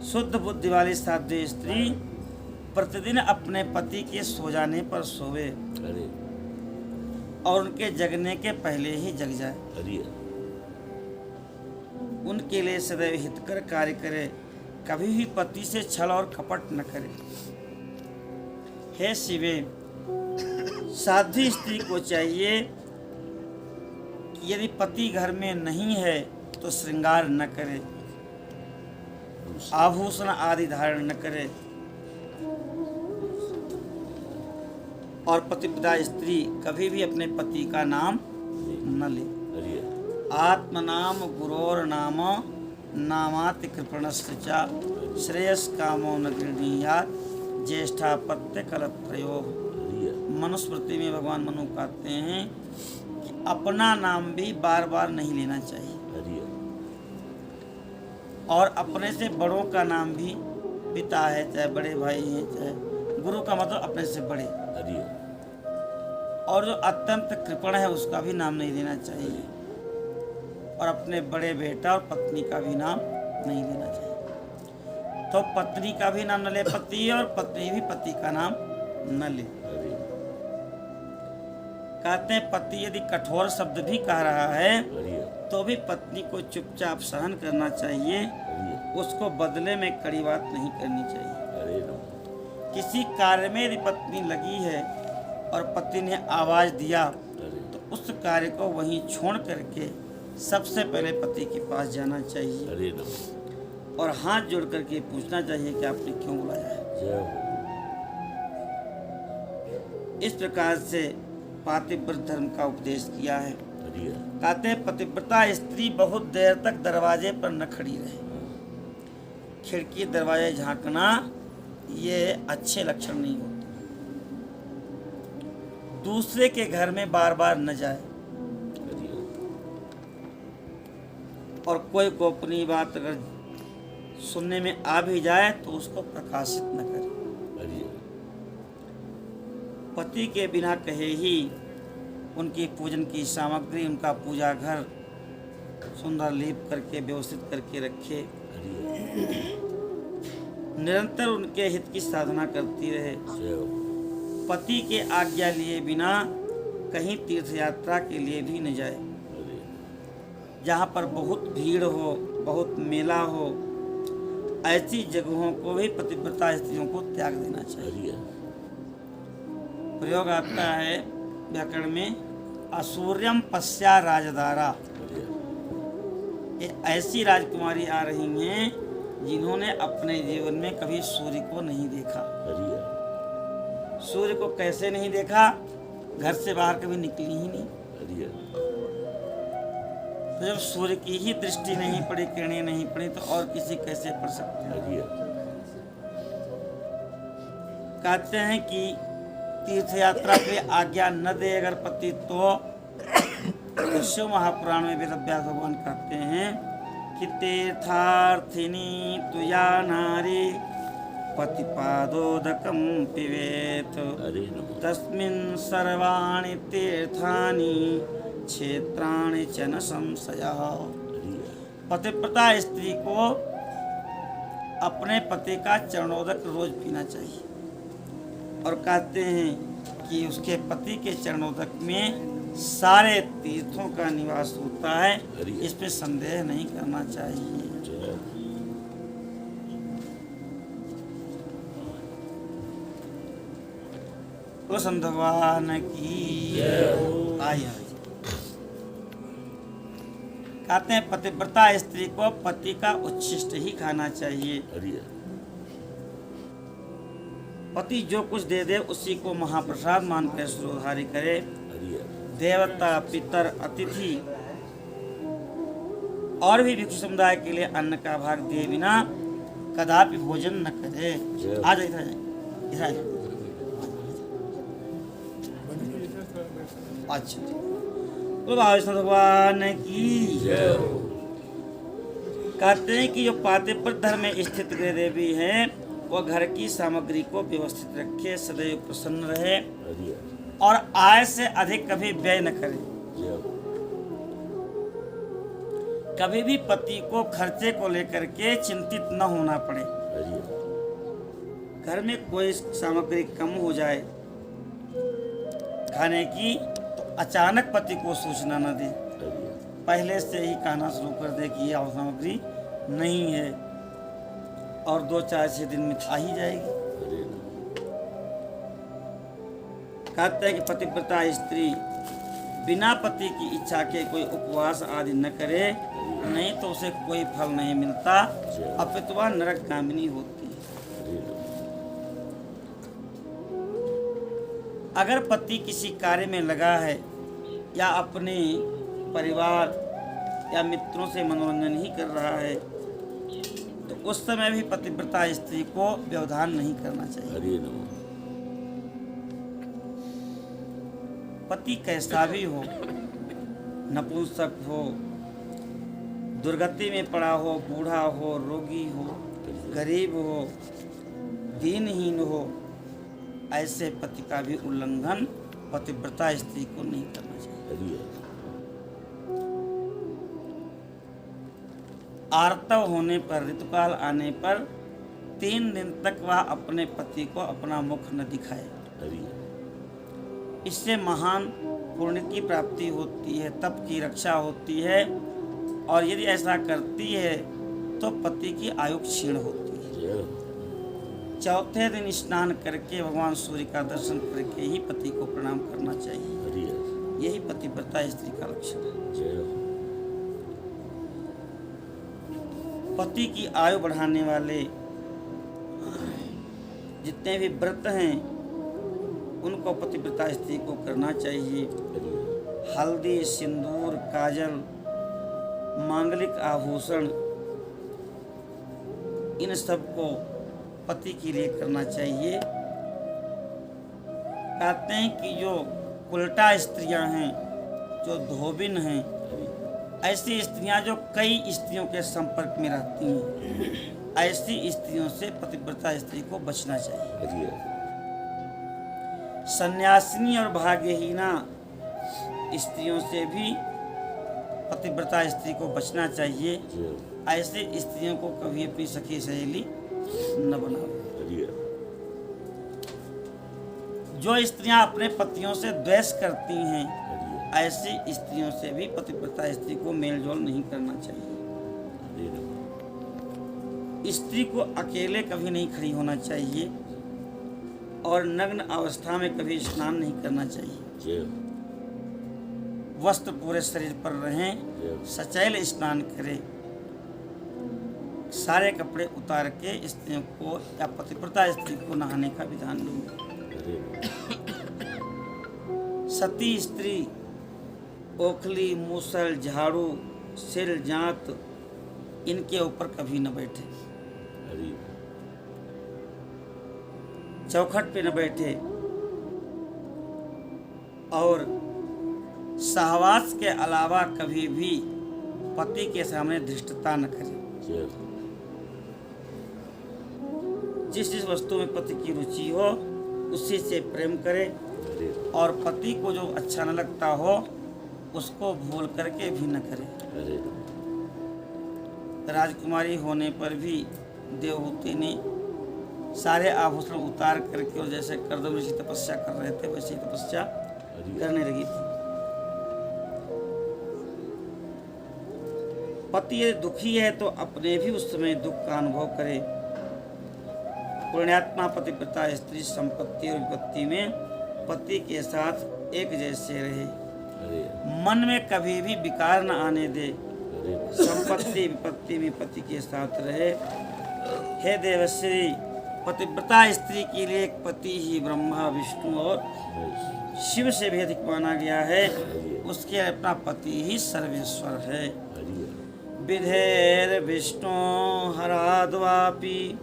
शुद्ध बुद्धि वाली साध्वी स्त्री प्रतिदिन अपने पति के सो जाने पर सोवे और उनके जगने के पहले ही जग जाए। उनके लिए सदैव हितकर कार्य करे, कभी भी पति से छल और कपट न करे। हे शिवे, साध्वी स्त्री को चाहिए कि यदि पति घर में नहीं है तो श्रृंगार न करे, आभूषण आदि धारण न करे और पतिव्रता स्त्री कभी भी अपने पति का नाम न ले। आत्मनाम गुरोर नाम नामाति कृपणस्य च श्रेयस कामो न गृह्णीयात् ज्येष्ठापत्य कल प्रयोग। मनुस्मृति में भगवान मनु कहते हैं कि अपना नाम भी बार बार नहीं लेना चाहिए और अपने से बड़ों का नाम भी, पिता है चाहे बड़े भाई हैं चाहे गुरु का मतलब अपने से बड़े, और जो अत्यंत कृपण है उसका भी नाम नहीं लेना चाहिए और अपने बड़े बेटा और पत्नी का भी नाम नहीं लेना चाहिए। तो पत्नी का भी नाम न ले पति और पत्नी भी पति का नाम न ले। कहते हैं पति यदि कठोर शब्द भी कह रहा है तो भी पत्नी को चुपचाप सहन करना चाहिए, उसको बदले में कड़ी बात नहीं करनी चाहिए। किसी कार्य में यदि पत्नी लगी है और पति ने आवाज दिया तो उस कार्य को वहीं छोड़ करके सबसे पहले पति के पास जाना चाहिए और हाथ जोड़ करके पूछना चाहिए कि आपने क्यों बुलाया है। इस प्रकार से पातिव्रत धर्म का उपदेश किया है। कहते हैं पतिव्रता स्त्री बहुत देर तक दरवाजे पर न खड़ी रहे। खिड़की दरवाजे झांकना ये अच्छे लक्षण नहीं होते। दूसरे के घर में बार बार न जाए और कोई को अपनी बात अगर सुनने में आ भी जाए तो उसको प्रकाशित न करे। पति के बिना कहे ही उनकी पूजन की सामग्री, उनका पूजा घर सुंदर लेप करके व्यवस्थित करके रखे, निरंतर उनके हित की साधना करती रहे। पति के आज्ञा लिए बिना कहीं तीर्थ यात्रा के लिए भी न जाए। जहाँ पर बहुत भीड़ हो, बहुत मेला हो, ऐसी जगहों को भी पतिव्रता स्त्रियों को त्याग देना चाहिए। प्रयोग आता है व्याकरण में असूर्यम पश्या राजदारा। ये ऐसी राजकुमारी आ रही हैं जिन्होंने अपने जीवन में कभी सूर्य को नहीं देखा। सूर्य को कैसे नहीं देखा? घर से बाहर कभी निकली ही नहीं। तो जब सूर्य की ही दृष्टि नहीं पड़ी, किरणें नहीं पड़ी, तो और किसी कैसे पढ़ सकते हैं? कहते हैं कि तीर्थ यात्रा के लिए आज्ञा न दे अगर पति तो शिव महापुराण में वेदव्यास भगवान कहते हैं कि तीर्थार्थिनी तुया नारी पतिपादोदकं पिबेत तस्मिन् सर्वाणि तीर्थानि क्षेत्राणि च न संशयः। पतिव्रता स्त्री को अपने पति का चरणोदक रोज पीना चाहिए और कहते हैं कि उसके पति के चरणोदक में सारे तीर्थों का निवास होता है, इस पे संदेह नहीं करना चाहिए। जय तो संत भगवान की आइए कहते हैं पतिव्रता स्त्री को पति का उच्छिष्ट ही खाना चाहिए। हरि पति जो कुछ दे दे उसी को महाप्रसाद मानकर सुधारी करे। हरि देवता, पितर, अतिथि और भी भिक्षु समुदाय के लिए अन्न का भाग दिए बिना कदापि भोजन न करे। आ जाए इधर आ जाए। अच्छा तो भगवान की कहते हैं कि जो पाते पर धर्म में स्थित गृह देवी है वह घर की सामग्री को व्यवस्थित रखे, सदैव प्रसन्न रहे हरि और आय से अधिक कभी व्यय न करे। जय कभी भी पति को खर्चे को लेकर के चिंतित न होना पड़े। हरि घर में कोई सामग्री कम हो जाए खाने की तो अचानक पति को सूचना न दे, हरि पहले से ही कहना शुरू कर दे कि यह सामग्री नहीं है और 2-4-6 दिन में आ ही जाएगी। हरि कहते हैं कि पतिव्रता स्त्री बिना पति की इच्छा के कोई उपवास आदि न करे, नहीं तो उसे कोई फल नहीं मिलता, अपितु वह नरकगामिनी होती है। हरि अगर पति किसी कार्य में लगा है या अपने परिवार या मित्रों से मनोरंजन ही कर रहा है तो उस समय भी पतिव्रता स्त्री को व्यवधान नहीं करना चाहिए। हरि नमः पति कैसा भी हो, नपुंसक हो, दुर्गति में पड़ा हो, बूढ़ा हो, रोगी हो, गरीब हो, दीनहीन हो, ऐसे पति का भी उल्लंघन पतिव्रता स्त्री को नहीं करना चाहिए। हरि आर्तव होने पर, ऋतुकाल आने पर 3 दिन तक वह अपने पति को अपना मुख न दिखाए। हरि इससे महान पुण्य की प्राप्ति होती है, तप की रक्षा होती है और यदि ऐसा करती है तो पति की आयु क्षीण होती है। जय चौथे दिन स्नान करके भगवान सूर्य का दर्शन करके ही पति को प्रणाम करना चाहिए। हरि यही पतिव्रता स्त्री का लक्षण है। जय पति की आयु बढ़ाने वाले जितने भी व्रत हैं उनको पतिव्रता स्त्री को करना चाहिए। हरि हल्दी, सिंदूर, काजल, मांगलिक आभूषण इन सब को पति के लिए करना चाहिए। कहते हैं कि जो उल्टा स्त्रियां हैं, जो धोबिन हैं, ऐसी स्त्रियां जो कई स्त्रियों के संपर्क में रहती हैं, ऐसी स्त्रियों से पतिव्रता स्त्री को बचना चाहिए। हरि सन्यासिनी और भाग्यहीना स्त्रियों से भी पतिव्रता स्त्री को बचना चाहिए। जय ऐसे स्त्रियों को कभी अपनी सखी सहेली न बनाओ। हरि जो स्त्रियां अपने पतियों से द्वेष करती हैं, हरि ऐसी स्त्रियों से भी पतिव्रता स्त्री को मेलजोल नहीं करना चाहिए। हरि नमः स्त्री को अकेले कभी नहीं खड़ी होना चाहिए और नग्न अवस्था में कभी स्नान नहीं करना चाहिए। जय वस्त्र पूरे शरीर पर रहें, जय सचैल स्नान करें, सारे कपड़े उतार के स्त्रियों को या पतिव्रता स्त्री को नहाने का विधान दूंगा। हरि सती स्त्री ओखली, मूसल, झाड़ू, सिर, जांत इनके ऊपर कभी न बैठे, हरि चौखट पे न बैठे और सहवास के अलावा कभी भी पति के सामने धृष्टता न करे। जय जिस जिस वस्तु में पति की रुचि हो उसी से प्रेम करे हरि और पति को जो अच्छा न लगता हो उसको भूल करके भी न करे। हरि राजकुमारी होने पर भी देवहूति ने सारे आभूषण उतार करके, और जैसे कर्दम ऋषि तपस्या कर रहे थे वैसे ही तपस्या करने लगी थी। पति यदि दुखी है तो अपने भी उस समय दुख का अनुभव करे। पुण्यात्मा पतिव्रता स्त्री संपत्ति और विपत्ति में पति के साथ एक जैसे रहे, मन में कभी भी विकार न आने दे, संपत्ति विपत्ति में पति के साथ रहे। हे देवश्री, पतिव्रता स्त्री के लिए एक पति ही ब्रह्मा विष्णु और शिव से भी अधिक माना गया है। उसके अपना पति ही सर्वेश्वर है। विधेर विष्णु हराद्वापि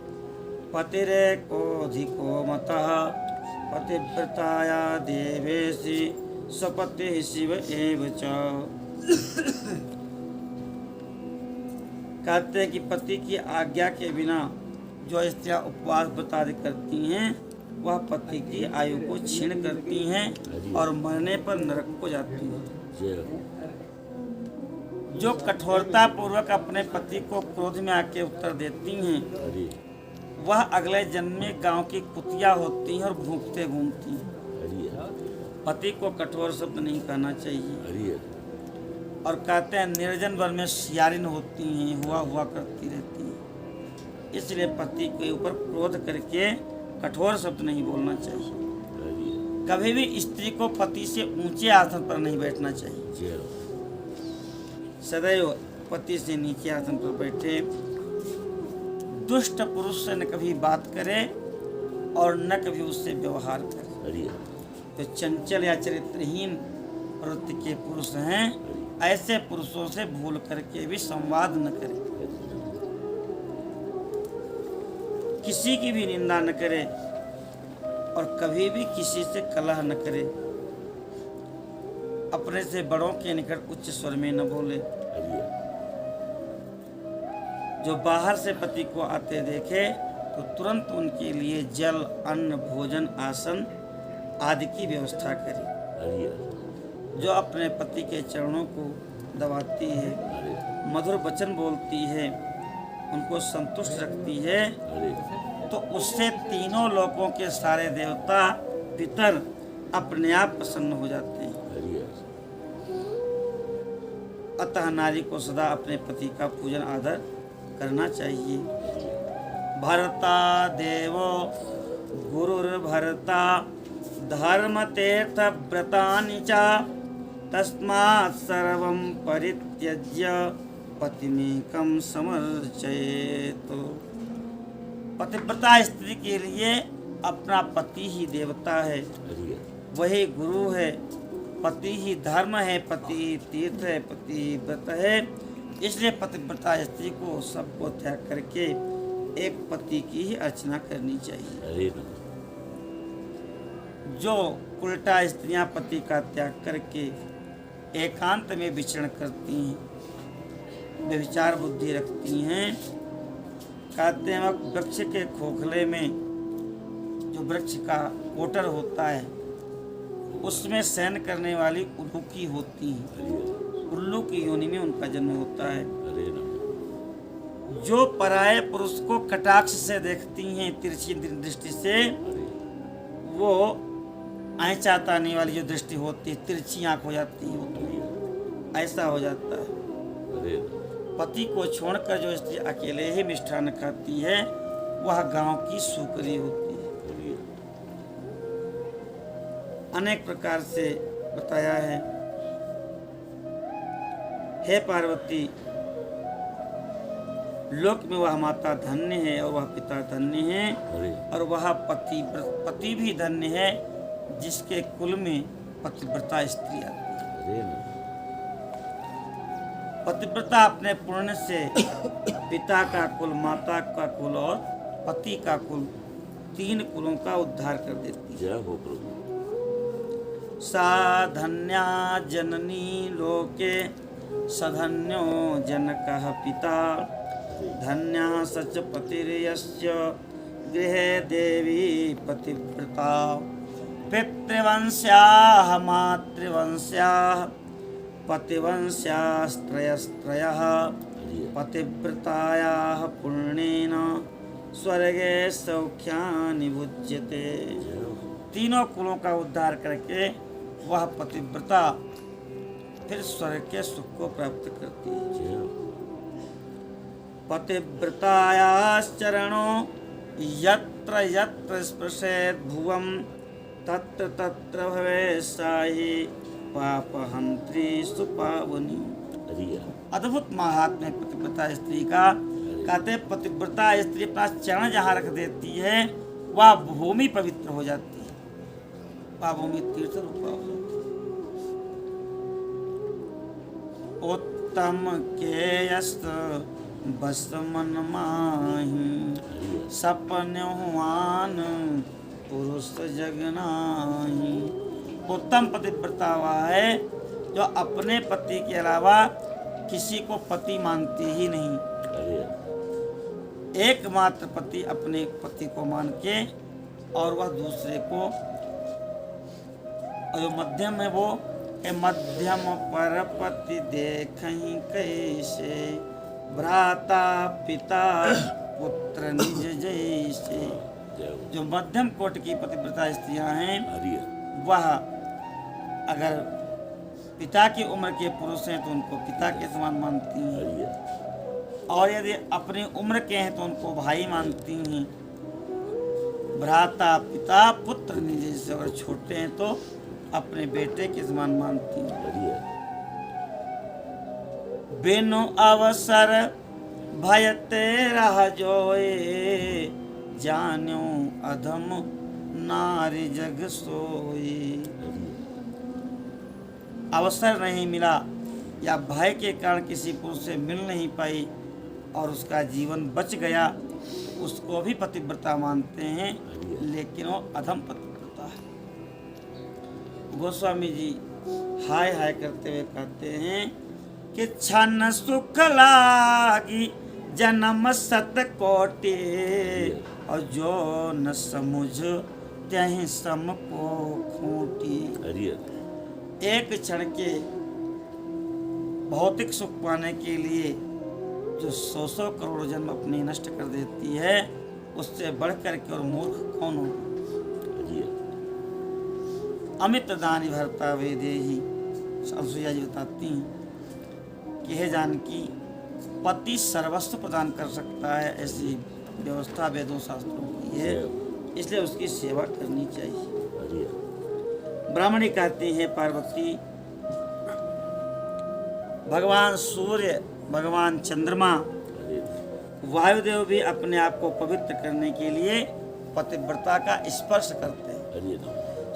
पतिरेकोधिको मतः पतिव्रताया देवेशि स्वपति शिव एव च। कहते हैं कि पति की आज्ञा के बिना जो स्त्रियां उपवास व्रत आदि करती हैं वह पति की आयु को क्षीण करती हैं और मरने पर नरक को जाती हैं। जो कठोरता पूर्वक अपने पति को क्रोध में आके उत्तर देती हैं वह अगले जन्म में गांव की कुतिया होती हैं और भूखते घूमती हैं। पति को कठोर शब्द नहीं कहना चाहिए। और कहते हैं निर्जन वन में सियारिन होती हैं, हुआ करती रहती हैं। इसलिए पति के ऊपर क्रोध करके कठोर शब्द नहीं बोलना चाहिए। कभी भी स्त्री को पति से ऊंचे आसन पर नहीं बैठना चाहिए। सदैव पति से नीचे आसन पर बैठे। दुष्ट पुरुष से न कभी बात करे और न कभी उससे व्यवहार करे। तो चंचल या चरित्रहीन प्रवृत्ति के पुरुष हैं, ऐसे पुरुषों से भूल करके भी संवाद न करे, किसी की भी निंदा न करे और कभी भी किसी से कलह न करे। अपने से बड़ों के निकट उच्च स्वर में न बोले। जो बाहर से पति को आते देखे तो तुरंत उनके लिए जल, अन्न, भोजन, आसन आदि की व्यवस्था करे। जो अपने पति के चरणों को दबाती है, मधुर वचन बोलती है, उनको संतुष्ट रखती है, तो उससे तीनों लोकों के सारे देवता पितर अपने आप प्रसन्न हो जाते हैं। अतः नारी को सदा अपने पति का पूजन आदर करना चाहिए। भर्ता देवो गुरुर्भर्ता धर्म तीर्थ व्रतानि च तस्मात् सर्वं परित्यज्य पतिमेकं समर्चयेत्। पतिव्रता स्त्री के लिए अपना पति ही देवता है, वही गुरु है। पति ही धर्म है, पति ही तीर्थ है, पति ही व्रत है। इसलिए पतिव्रता स्त्री को सबको त्याग करके एक पति की ही अर्चना करनी चाहिए। जो उल्टा स्त्रियां पति का त्याग करके एकांत में विचरण करती हैं, व्यभिचार बुद्धि रखती हैं, कहते हैं वृक्ष के खोखले में जो वृक्ष का कोटर होता है उसमें शयन करने वाली उल्लू की होती हैं। उल्लू की योनि में उनका जन्म होता है। जो पराये पुरुष को कटाक्ष से देखती हैं, तिरछी दृष्टि से, वो आँचा ताने वाली जो दृष्टि होती है, तिरछी आँख हो जाती है, ऐसा हो जाता है। पति को छोड़कर जो स्त्री अकेले ही मिष्ठान खाती है वह गांव की सुकरी होती है। अनेक प्रकार से बताया है। हे पार्वती, लोक में वह माता धन्य है और वह पिता धन्य है और वह पति भी धन्य है जिसके कुल में पतिव्रता स्त्री आती है। पतिव्रता अपने पुण्य से पिता का कुल, माता का कुल और पति का कुल, तीन कुलों का उद्धार कर देती है। सा धन्या जननी लोके सधन्यो जनकः पिता धन्या सच पतिर्यस्य गृहे देवी पतिव्रता पितृवंश्याः मातृवंश्याः पतिवंश्यास्त्रयस्त्रयः पतिव्रतायाः पुण्येन स्वर्गे सौख्यानि भुज्यते। तीनों कुलों का उद्धार करके वह पतिव्रता फिर स्वर्ग के सुख को प्राप्त करती है। पतिव्रतायाश्चरणो यत्र यत्र स्पृशेत् भुवं तत्र तत्र भवेत् सा हि पापहन्त्री सुपावनी। अद्भुत महात्म्य पतिव्रता स्त्री का। कहते पतिव्रता स्त्री अपना चरण जहाँ रख देती है वह भूमि पवित्र हो जाती है, वह भूमि तीर्थ रूपा हो जाती है। उत्तम केयस्त बस मन माही सपन्युवान पुरुष जगनाही। उत्तम पतिव्रता वह है जो अपने पति के अलावा किसी को पति मानती ही नहीं। एकमात्र पति अपने पति को मान के और वह दूसरे को, और जो मध्यम है वो है मध्यम पर पति देखहीं कैसे भ्राता पिता पुत्र निज जैसे। जो मध्यम कोटि की पतिव्रता स्त्रियां हैं वह अगर पिता की उम्र के पुरुष हैं तो उनको पिता के समान मानती हैं, और यदि अपनी उम्र के हैं तो उनको भाई मानती हैं। भ्राता पिता पुत्र निज जैसे, अगर छोटे हैं तो अपने बेटे के समान मानती हैं। बिनु अवसर भयते रह जोए जान्यो अधम नारी जग सोई। अवसर नहीं मिला या भय के कारण किसी पुरुष से मिल नहीं पाई और उसका जीवन बच गया, उसको भी पतिव्रता मानते हैं, लेकिन वो अधम पतिव्रता है। गोस्वामी जी हाय हाय करते हुए कहते हैं कि छन सुख लागी जन्म सत कोटि और जो न समुझ त्यहि सम को खूंटी। एक क्षण के भौतिक सुख पाने के लिए जो 100 करोड़ जन्म अपने नष्ट कर देती है, उससे बढ़कर के और मूर्ख कौन हो। अमित दानी भरता वेदेही। अनसुईया जी बताती हैं कि हे जानकी, पति सर्वस्व प्रदान कर सकता है, ऐसी व्यवस्था वेदों शास्त्रों की है, इसलिए उसकी सेवा करनी चाहिए। ब्राह्मणी कहती है पार्वती, भगवान सूर्य, भगवान चंद्रमा, वायुदेव भी अपने आप को पवित्र करने के लिए पतिव्रता का स्पर्श करते हैं।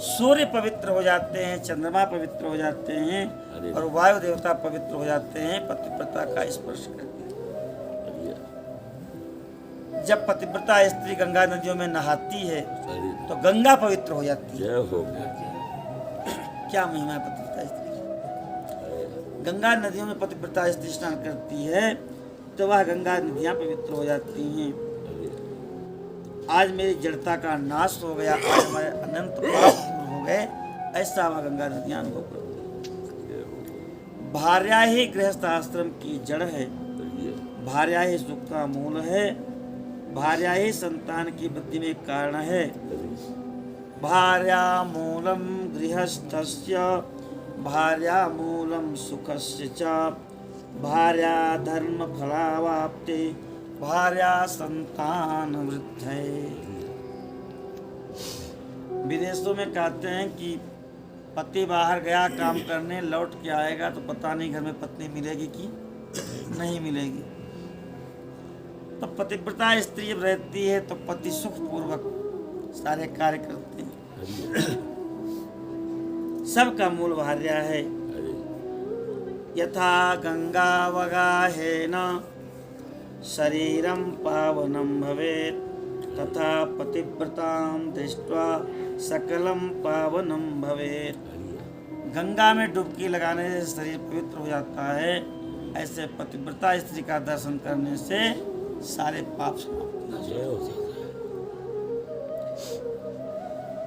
सूर्य पवित्र हो जाते हैं, चंद्रमा पवित्र हो जाते हैं और वायु देवता पवित्र हो जाते हैं पतिव्रता का स्पर्श करके। जब पतिव्रता स्त्री गंगा नदियों में नहाती है तो गंगा पवित्र हो जाती है। क्या महिमा है पतिव्रता स्त्री। गंगा नदियों में पतिव्रता स्त्री स्नान करती है तो वह गंगा नदियां पवित्र हो जाती हैं। आज मेरी जड़ता का नाश हो गया, आज हमारे अनंत पाप दूर हो गए, ऐसा वह गंगा नदियां अनुभव करती है। भार्या ही गृहस्थ आश्रम की जड़ है, भार्या ही सुख का मूल है, भार्या ही संतान की वृद्धि में कारण है। भार्या मूलम गृहस्थस्य भार्या मूलम सुखस्य च भार्या धर्म फलावाप्ते भार्या संतान वृद्धि। विदेशों में कहते हैं कि पति बाहर गया काम करने, लौट के आएगा तो पता नहीं घर में पत्नी मिलेगी कि नहीं मिलेगी। तो पतिव्रता स्त्री जब रहती है तो पति सुख पूर्वक सारे कार्य करते हैं। सबका मूल भार्या है। यथा गंगा वगाहेन शरीरम पावनम भवेत् तथा पतिव्रतां दृष्ट्वा सकलम पावनम भवेत्। गंगा में डुबकी लगाने से शरीर पवित्र हो जाता है, ऐसे पतिव्रता स्त्री का दर्शन करने से सारे पाप समाप्त हो जाते हैं।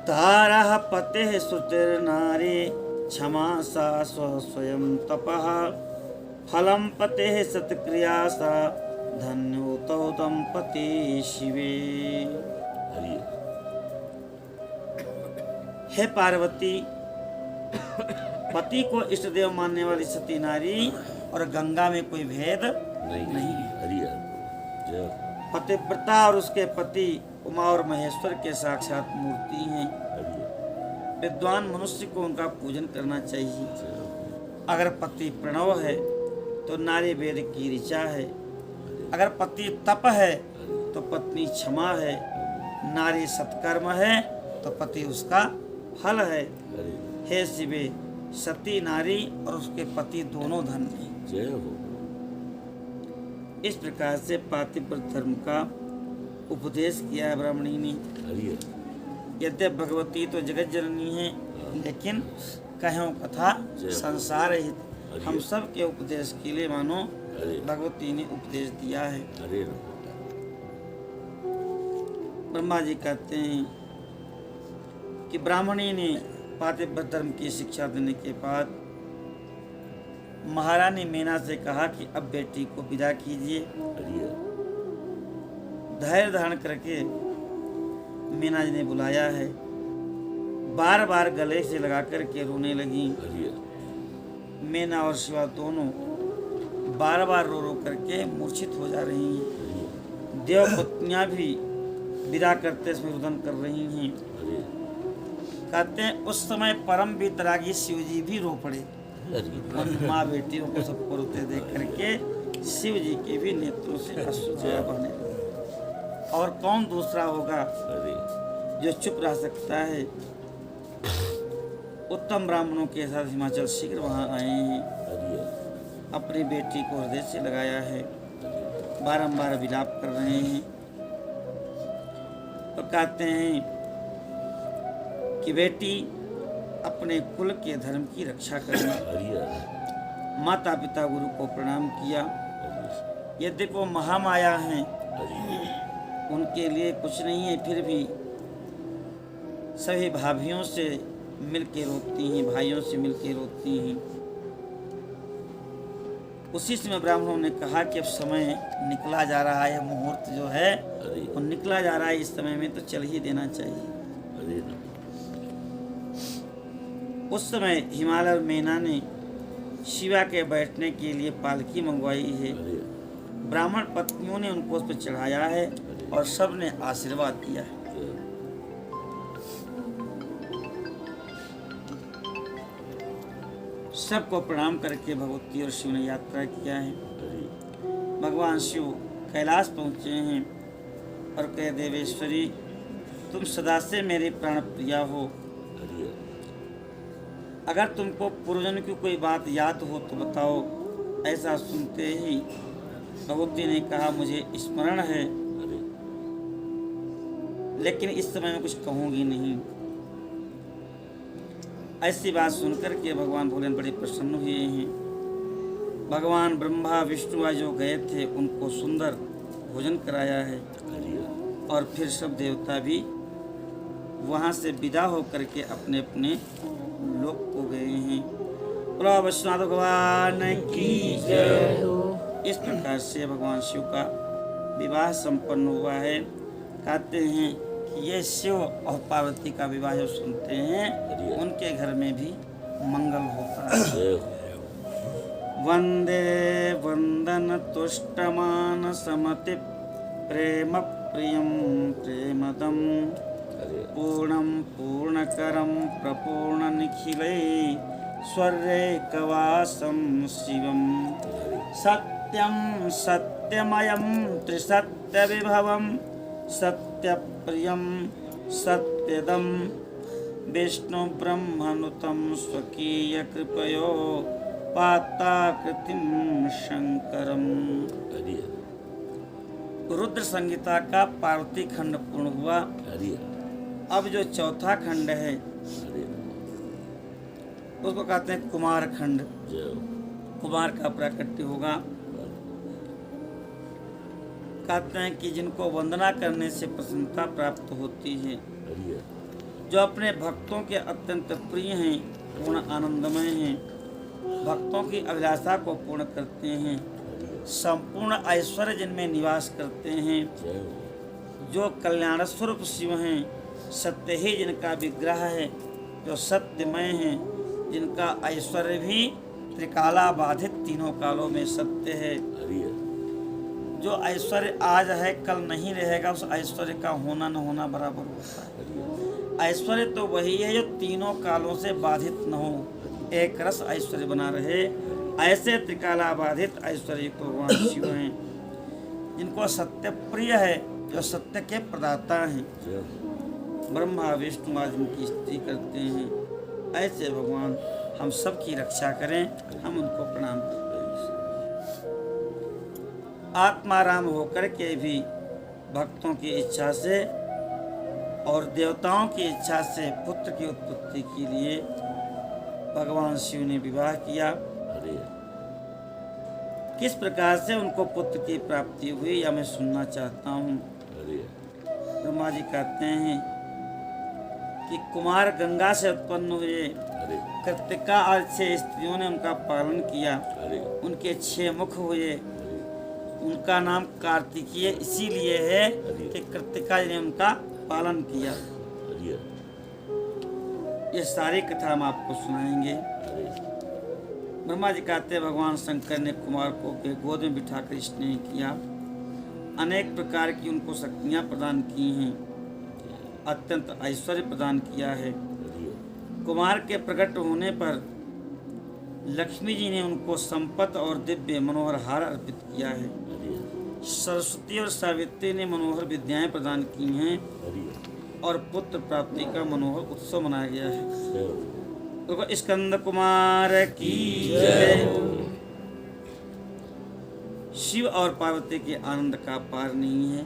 तारः पतेः शुचिर्नारी क्षमा सा स्वयं तपः फलं पतेः सत्क्रिया सा धन्यो तौ दंपति शिवे। हरि हे पार्वती, पति को इष्ट देव मानने वाली सती नारी और गंगा में कोई भेद नहीं। हरि जय पतिव्रता और उसके पति उमा और महेश्वर के साक्षात मूर्ति हैं। हरि विद्वान मनुष्य को उनका पूजन करना चाहिए। जय अगर पति प्रणव है तो नारी वेद की ऋचा है। अगर पति तप है तो पत्नी क्षमा है। नारी सत्कर्म है तो पति उसका फल है। हरि हे शिवे, सती नारी और उसके पति दोनों धन हैं। जय हो। इस प्रकार से पातिव्रत धर्म का उपदेश किया है ब्राह्मणी ने। हरि यद्यप भगवती तो जगत जननी है, लेकिन कहो कथा संसार हित। हम सब के उपदेश के लिए मानो हरि भगवती ने उपदेश दिया है। हरि ब्रह्मा जी कहते हैं कि ब्राह्मणी ने पातिव्रत धर्म की शिक्षा देने के बाद महारानी मीना से कहा कि अब बेटी को विदा कीजिए। हरि धैर्य धारण करके मीना जी ने बुलाया है। बार बार गले से लगा करके रोने लगी। हरि मीना और शिवा दोनों बार बार रो रो करके मूर्छित हो जा रही हैं। देव पत्नियां भी विदा करते समय रुदन कर रही हैं। हरि कहते हैं उस समय परम वितरागी शिव जी भी रो पड़े। हरि उन माँ बेटियों को सबको रोते देख करके शिव जी के भी नेत्रों से अश्रुधारा बहने लगे। और कौन दूसरा होगा हरि जो चुप रह सकता है। उत्तम ब्राह्मणों के साथ हिमाचल शीघ्र वहाँ आए हैं। हरि अपनी बेटी को हृदय से लगाया है। बारंबार विलाप कर रहे हैं और कहते हैं कि बेटी अपने कुल के धर्म की रक्षा करना। हरि माता पिता गुरु को प्रणाम किया। यद्यपि वो महामाया हैं, उनके लिए कुछ नहीं है, फिर भी सभी भाभियों से मिलके रोती हैं, भाइयों से मिलके रोती हैं। उसी समय ब्राह्मणों ने कहा कि अब समय निकला जा रहा है, मुहूर्त जो है वो निकला जा रहा है, इस समय में तो चल ही देना चाहिए। उस समय हिमालय और मीना ने शिवा के बैठने के लिए पालकी मंगवाई है। ब्राह्मण पत्नियों ने उनको उस पर चढ़ाया है और सब ने आशीर्वाद दिया है। सबको प्रणाम करके भगवती और शिव ने यात्रा किया है। भगवान शिव कैलाश पहुँचे हैं और कहे देवेश्वरी, तुम सदा से मेरी प्राण प्रिया हो। अगर तुमको पूर्वजन की कोई बात याद हो तो बताओ। ऐसा सुनते ही भगवती ने कहा, मुझे स्मरण है, लेकिन इस समय मैं कुछ कहूँगी नहीं। ऐसी बात सुनकर के भगवान भोलेनाथ बड़े प्रसन्न हुए हैं। भगवान ब्रह्मा विष्णु जो गए थे उनको सुंदर भोजन कराया है और फिर सब देवता भी वहाँ से विदा होकर के अपने अपने लोक को गए हैं। बोलो वैष्णव भगवान की जय हो। इस प्रकार से भगवान शिव का विवाह संपन्न हुआ है। कहते हैं कि ये शिव और पार्वती का विवाह जो सुनते हैं उनके घर में भी मंगल होता है। वंदे वंदन तुष्टमान समति प्रेम प्रियम प्रेमदम पूर्णं पूर्णकरं प्रपूर्ण निखिले स्वर्गैकवासं शिवं सत्यं सत्यमयं त्रिसत्यविभवं सत्यप्रियं सत्यदं विष्णुब्रह्मनुतं स्वकीयकृपयो पाताकृतिं शंकरम्। रुद्र संहिता का पार्वती खंड पूर्ण हुआ। अब जो चौथा खंड है उसको कहते हैं कुमार खंड। कुमार का प्राकट्य होगा। कहते हैं कि जिनको वंदना करने से प्रसन्नता प्राप्त होती है, जो अपने भक्तों के अत्यंत प्रिय हैं, पूर्ण आनंदमय हैं, भक्तों की अभिलाषा को पूर्ण करते हैं, संपूर्ण ऐश्वर्य जिनमें निवास करते हैं, जय हो। जो कल्याण स्वरूप शिव हैं, सत्य ही जिनका विग्रह है, जो सत्यमय हैं, जिनका ऐश्वर्य भी त्रिकाला बाधित तीनों कालों में सत्य है। हरि हर। जो ऐश्वर्य आज है कल नहीं रहेगा, उस ऐश्वर्य का होना न होना बराबर होता है। हरि हर। ऐश्वर्य तो वही है जो तीनों कालों से बाधित न हो, एक रस ऐश्वर्य बना रहे। ऐसे त्रिकाला बाधित ऐश्वर्य को भगवान शिव हैं, जिनको सत्य प्रिय है, जो सत्य के प्रदाता हैं। जय हो। ब्रह्मा विष्णु आज उनकी स्तुति करते हैं। ऐसे भगवान हम सब की रक्षा करें, हम उनको प्रणाम करें। आत्माराम होकर के भी भक्तों की इच्छा से और देवताओं की इच्छा से पुत्र की उत्पत्ति के लिए भगवान शिव ने विवाह किया। हरि हर। किस प्रकार से उनको पुत्र की प्राप्ति हुई या मैं सुनना चाहता हूँ। हरि हर। ब्रह्मा जी कहते हैं कि कुमार गंगा से उत्पन्न हुए, हरि हर। कृतिका और 6 स्त्रियों ने उनका पालन किया। हरि हर। उनके 6 मुख हुए। हरि हर। उनका नाम कार्तिकीय इसीलिए है कि कृतिका जी ने उनका पालन किया। हरि हर। ये सारी कथा हम आपको सुनाएंगे। हरि हर। ब्रह्मा जी कहते हैं भगवान शंकर ने कुमार को के गोद में बिठाकर स्नेह किया, अनेक प्रकार की उनको शक्तियाँ प्रदान की हैं, अत्यंत ऐश्वर्य प्रदान किया है। हरि हर। कुमार के प्रकट होने पर लक्ष्मी जी ने उनको संपत्ति और दिव्य मनोहर हार अर्पित किया है। हरि हर। सरस्वती और सावित्री ने मनोहर विद्याएं प्रदान की हैं हरि हर। और पुत्र प्राप्ति का मनोहर उत्सव मनाया गया है। जय हो। तो स्कंद कुमार की जय जय। हो। शिव और पार्वती के आनंद का पार नहीं है।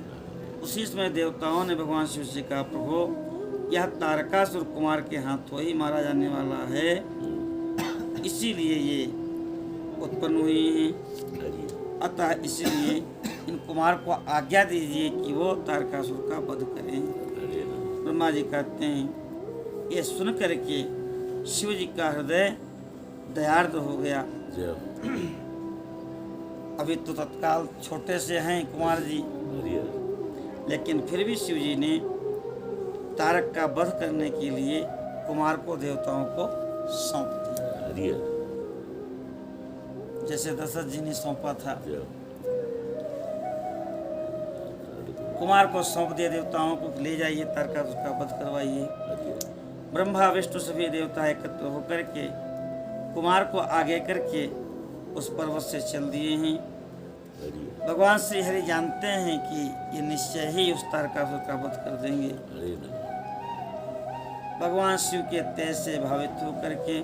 उसी समय देवताओं ने भगवान शिव से कहा, प्रभु यह तारकासुर कुमार के हाथों ही मारा जाने वाला है, इसीलिए ये उत्पन्न हुई हैं। हरि हर। अतः इसलिए इन कुमार को आज्ञा दीजिए कि वो तारकासुर का वध करें। हरि हर। ब्रह्मा जी कहते हैं, ये सुन करके शिव जी का हृदय दयार्द हो गया। जय हो। अभी तो तत्काल छोटे से हैं कुमार जी, हरि हर। लेकिन फिर भी शिव जी ने तारक का वध करने के लिए कुमार को देवताओं को सौंप दिया, हरि हर। जैसे दशरथ जी ने सौंपा था। जय हो। कुमार को सौंप दिया देवताओं को, ले जाइए तारकासुर का वध करवाइए। हरि हर। ब्रह्मा विष्णु सभी देवता एकत्र होकर के कुमार को आगे करके उस पर्वत से चल दिए हैं। हरि हर। भगवान श्री हरि जानते हैं कि ये निश्चय ही उस तारकासुर का वध कर देंगे। हरि हर। भगवान शिव के तेज से भावित होकर के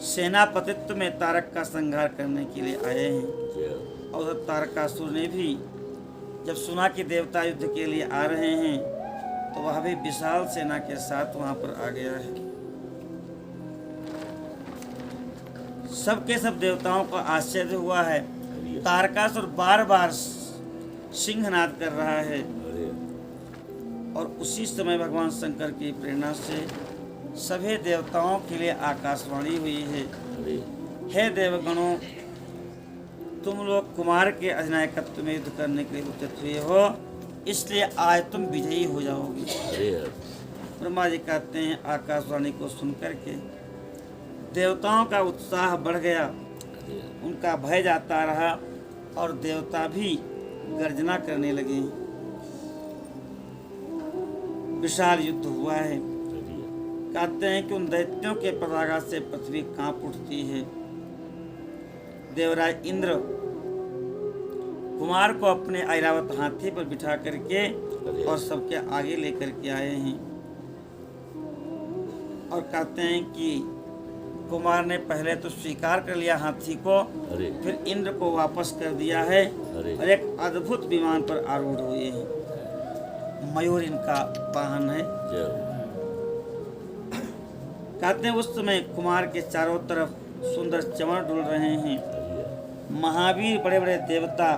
सेनापतित्व में तारक का संहार करने के लिए आए हैं। जय हो। और उधर तारकासुर ने भी जब सुना कि देवता युद्ध के लिए आ रहे हैं, तो वह भी विशाल सेना के साथ वहां पर आ गया है। सबके सब देवताओं को आश्चर्य हुआ है। हरि हर। तारकासुर बार बार सिंहनाद कर रहा है। हरि हर। और उसी समय भगवान शंकर की प्रेरणा से सभी देवताओं के लिए आकाशवाणी हुई है, हरि हर। हे देवगणों, तुम लोग कुमार के अधिनायकत्व में युद्ध करने के लिए उद्यत हुए हो, इसलिए आज तुम विजयी हो जाओगे। हरि हर। ब्रह्मा जी कहते हैं, आकाशवाणी को सुनकर के देवताओं का उत्साह बढ़ गया, हरि हर। उनका भय जाता रहा और देवता भी गर्जना करने लगे। विशाल युद्ध हुआ है। हरि हर। कहते हैं कि उन दैत्यों के पराघात से पृथ्वी कांप उठती है। देवराज इंद्र कुमार को अपने ऐरावत हाथी पर बिठा करके और सबके आगे लेकर के आए हैं और कहते हैं कि कुमार ने पहले तो स्वीकार कर लिया हाथी को, हरि फिर इंद्र को वापस कर दिया है हरि और एक अद्भुत विमान पर आरूढ़ हुए हैं। मयूर इनका वाहन है। जय हो। कहते हैं उस समय कुमार के चारों तरफ सुंदर चमन डुल रहे हैं। हरि हर। महावीर बड़े बड़े देवता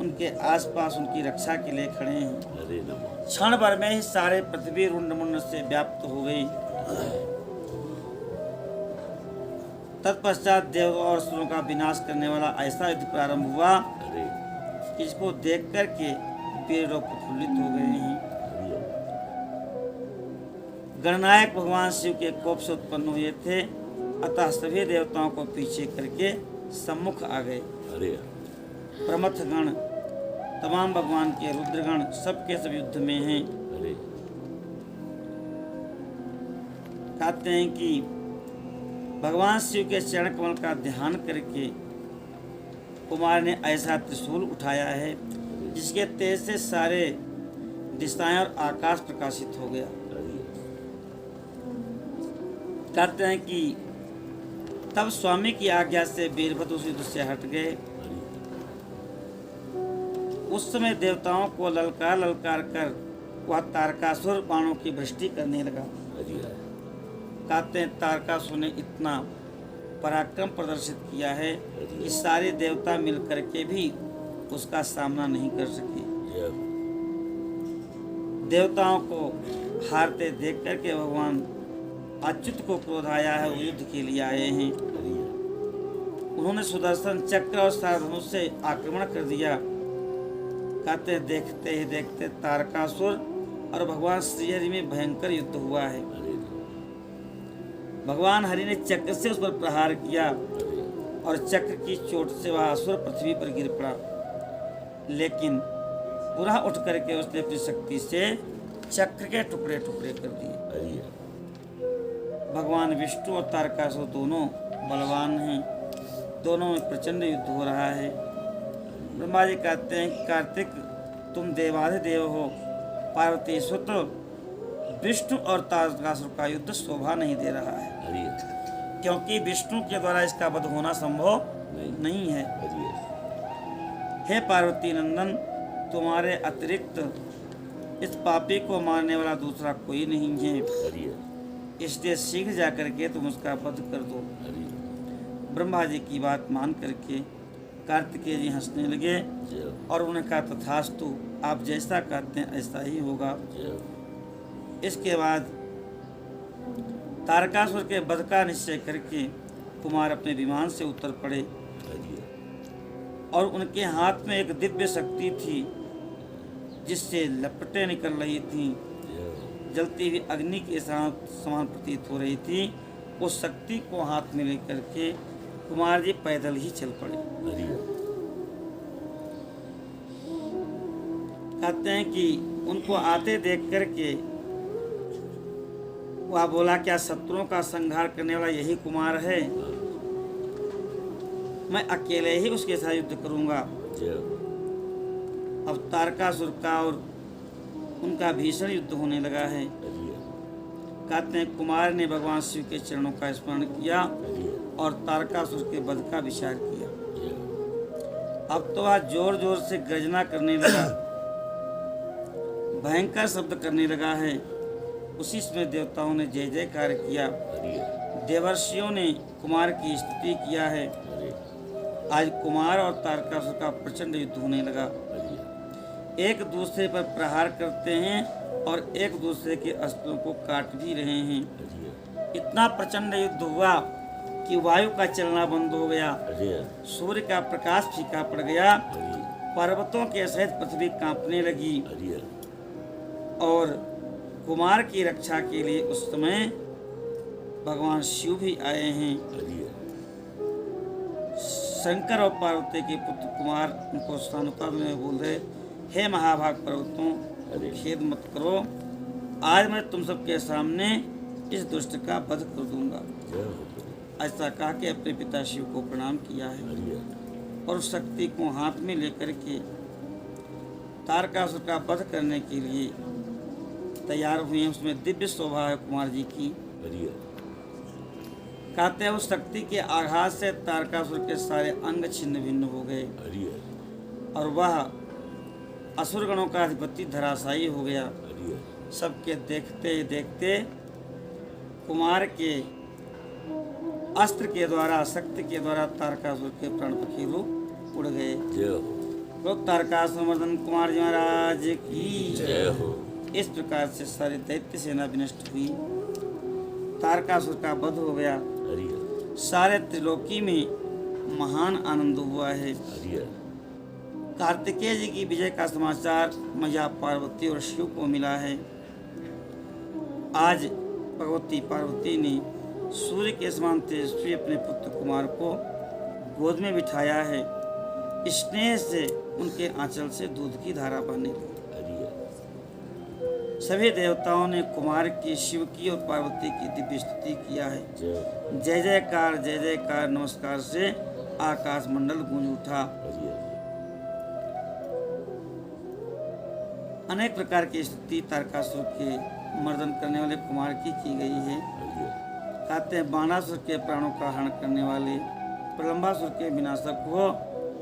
उनके आसपास उनकी रक्षा के लिए खड़े हैं। हरि नमः। क्षण भर में ही सारे पृथ्वी रुंड मुंड से व्याप्त हो गई। तत्पश्चात देव और असुरों का विनाश करने वाला ऐसा युद्ध प्रारंभ हुआ अरे कि इसको देख करके वीर लोग प्रफुल्लित हो गए हैं। हरि गणनायक भगवान शिव के कोप से उत्पन्न हुए थे, अतः सभी देवताओं को पीछे करके सम्मुख आ गए। अरे प्रमथ गण, तमाम भगवान के रुद्रगण सबके सब युद्ध में हैं। अरे कहते हैं कि भगवान शिव के चरण कमल का ध्यान करके कुमार ने ऐसा त्रिशूल उठाया है जिसके तेज से सारे दिशाएं और आकाश प्रकाशित हो गया। अरे कहते हैं कि तब स्वामी की आज्ञा से वीरभद्र उस युद्ध से हट गए। हरि उस समय देवताओं को ललकार ललकार कर वह तारकासुर बाणों की वृष्टि करने लगा। हरि कहते हैं तारकासुर ने इतना पराक्रम प्रदर्शित किया है कि सारे देवता मिलकर के भी उसका सामना नहीं कर सके। जय देवताओं को हारते देख करके भगवान अच्युत को क्रोध आया है, वो युद्ध के लिए आए हैं। हरि उन्होंने सुदर्शन चक्र और साधनुष से आक्रमण कर दिया। कहते हैं देखते ही देखते तारकासुर और भगवान श्री हरि में भयंकर युद्ध हुआ है। हरि भगवान हरि ने चक्र से उस पर प्रहार किया और चक्र की चोट से वह असुर पृथ्वी पर गिर पड़ा, लेकिन पुनः उठ करके उसने अपनी शक्ति से चक्र के टुकड़े टुकड़े कर दिए। हरि भगवान विष्णु और तारकासुर दोनों बलवान हैं, दोनों में प्रचंड युद्ध हो रहा है। ब्रह्मा जी कहते हैं कार्तिक तुम देवाधिदेव हो, पार्वती सुत्र विष्णु और तारकासुर का युद्ध शोभा नहीं दे रहा है, हरि क्योंकि विष्णु के द्वारा इसका वध होना संभव नहीं है। हरि हे पार्वती नंदन, तुम्हारे अतिरिक्त इस पापी को मारने वाला दूसरा कोई नहीं है, हरि इसलिए शीघ्र जाकर के तुम उसका वध कर दो। हरि ब्रह्मा जी की बात मान करके कार्तिकेय जी हंसने लगे जय और उन्होंने कहा तथास्तु, आप जैसा कहते हैं ऐसा ही होगा। जय इसके बाद तारकासुर के वध का निश्चय करके कुमार अपने विमान से उतर पड़े हरि और उनके हाथ में एक दिव्य शक्ति थी जिससे लपटें निकल रही थीं, जय जलती हुई अग्नि के समान प्रतीत हो रही थी। उस शक्ति को हाथ में लेकर के कुमार जी पैदल ही चल पड़े। हरि कहते हैं कि उनको आते देख करके वह बोला, क्या शत्रुओं का संहार करने वाला यही कुमार है? मैं अकेले ही उसके साथ युद्ध करूंगा। जय अब तारकासुर का और उनका भीषण युद्ध होने लगा है। हरि कहते हैं कुमार ने भगवान शिव के चरणों का स्मरण किया हरि और तारकासुर के वध का विचार किया। जय अब तो वह जोर जोर से गर्जना करने लगा, भयंकर शब्द करने लगा है। उसी समय देवताओं ने जय जयकार किया, हरि देवर्षियों ने कुमार की स्तुति किया है। हरि आज कुमार और तारकासुर का प्रचंड युद्ध होने लगा। हरि एक दूसरे पर प्रहार करते हैं और एक दूसरे के अस्त्रों को काट भी रहे हैं। हरि इतना प्रचंड युद्ध हुआ कि वायु का चलना बंद हो गया, हरि सूर्य का प्रकाश फीका पड़ गया, हरि पर्वतों के सहित पृथ्वी कांपने लगी हरि और कुमार की रक्षा के लिए उस समय भगवान शिव भी आए हैं। हरि शंकर और पार्वती के पुत्र कुमार उनको सानुपात में बोल रहे, हे महाभाग पर्वतों, खेद मत करो, आज मैं तुम सबके सामने इस दुष्ट का वध कर दूंगा। जय हो ऐसा कह के अपने पिता शिव को प्रणाम किया है हरि और उस शक्ति को हाथ में लेकर के तारकासुर का वध करने के लिए तैयार हुए हैं। उसमें दिव्य शोभा है कुमार जी की। हरि कहते हैं उस शक्ति के आघात से तारकासुर के सारे अंग छिन्न भिन्न हो गए हरि और वह असुरगणों का अधिपति धराशायी हो गया। हरि सबके देखते ही देखते कुमार के अस्त्र के द्वारा, शक्ति के द्वारा तारकासुर के प्राण पखेरु उड़ गए। जय हो तो तारकासुर मर्दन कुमार जी महाराज की जय हो इस प्रकार से सारी दैत्य सेना विनष्ट हुई, तारकासुर का वध हो गया। हरि सारे त्रिलोकी में महान आनंद हुआ है। कार्तिकेय जी की विजय का समाचार मैया पार्वती और शिव को मिला है। आज भगवती पार्वती ने सूर्य के समान तेजस्वी अपने पुत्र कुमार को गोद में बिठाया है, स्नेह से उनके आंचल से दूध की धारा बहने लगी। सभी देवताओं ने कुमार की, शिव की और पार्वती की दिव्य स्तुति किया है। जय जयकार नमस्कार से आकाश मंडल गूंज उठा। अनेक प्रकार की स्तुति तारकासुर के मर्दन करने वाले कुमार की गई है। कहते हैं बाणासुर के प्राणों का हरण करने वाले, प्रलंबासुर के विनाशक हो,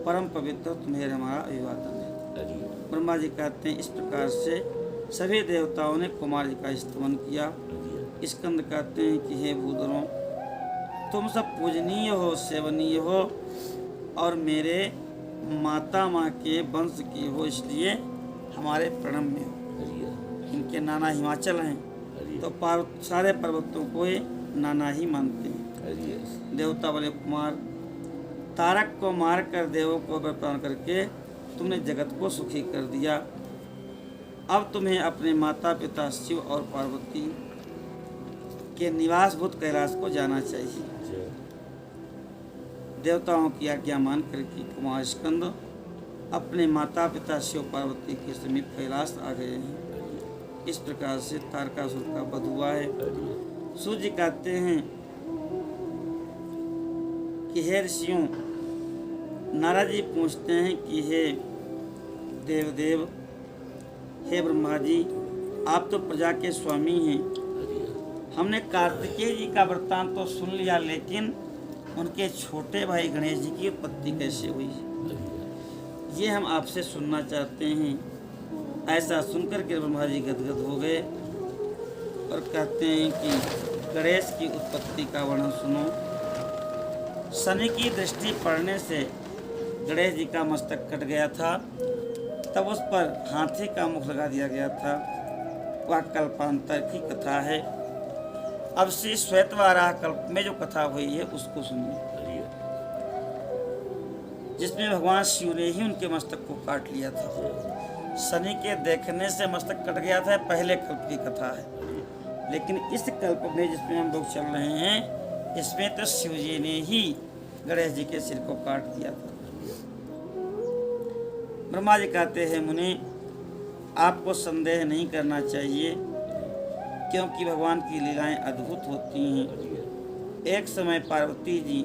परम पवित्र तुम्हें हमारा अभिवादन है। ब्रह्मा जी कहते हैं इस प्रकार से सभी देवताओं ने कुमार जी का स्तवन किया। स्कंद कहते हैं कि हे भूधरों, तुम सब पूजनीय हो, सेवनीय हो और मेरे माता माँ के वंश की हो, इसलिए हमारे प्रणम्य हो। इनके नाना हिमाचल हैं तो सारे पर्वतों को ये नाना ही मानते हैं। देवता बोले कुमार, तारक को मार कर देवों को प्रदान करके तुमने जगत को सुखी कर दिया। अब तुम्हें अपने माता पिता शिव और पार्वती के निवासभूत कैलाश को जाना चाहिए। देवताओं की आज्ञा मान करके कुमार स्कंद अपने माता पिता शिव पार्वती के समीप कैलाश आ गए हैं। इस प्रकार से तारकासुर का वध हुआ है। सूर्य कहते हैं कि हे ऋषियों, नारद जी पूछते हैं कि हे देवदेव, हे ब्रह्मा जी, आप तो प्रजा के स्वामी हैं। हमने कार्तिकेय जी का वृत्तांत तो सुन लिया, लेकिन उनके छोटे भाई गणेश जी की उत्पत्ति कैसे हुई ये हम आपसे सुनना चाहते हैं। ऐसा सुनकर के ब्रह्मा जी गदगद हो गए और कहते हैं कि गणेश की उत्पत्ति का वर्णन सुनो। शनि की दृष्टि पड़ने से गणेश जी का मस्तक कट गया था, तब उस पर हाथी का मुख लगा दिया गया था। वह कल्पांतर की कथा है। अब श्री श्वेतवाराह कल्प में जो कथा हुई है उसको सुनिए, जिसमें भगवान शिव ने ही उनके मस्तक को काट लिया था। शनि के देखने से मस्तक कट गया था, पहले कल्प की कथा है। लेकिन इस कल्प में जिसमें हम लोग चल रहे हैं, इसमें तो शिव जी ने ही गणेश जी के सिर को काट दिया था। ब्रह्मा जी कहते हैं मुनि, आपको संदेह नहीं करना चाहिए, क्योंकि भगवान की लीलाएं अद्भुत होती हैं। एक समय पार्वती जी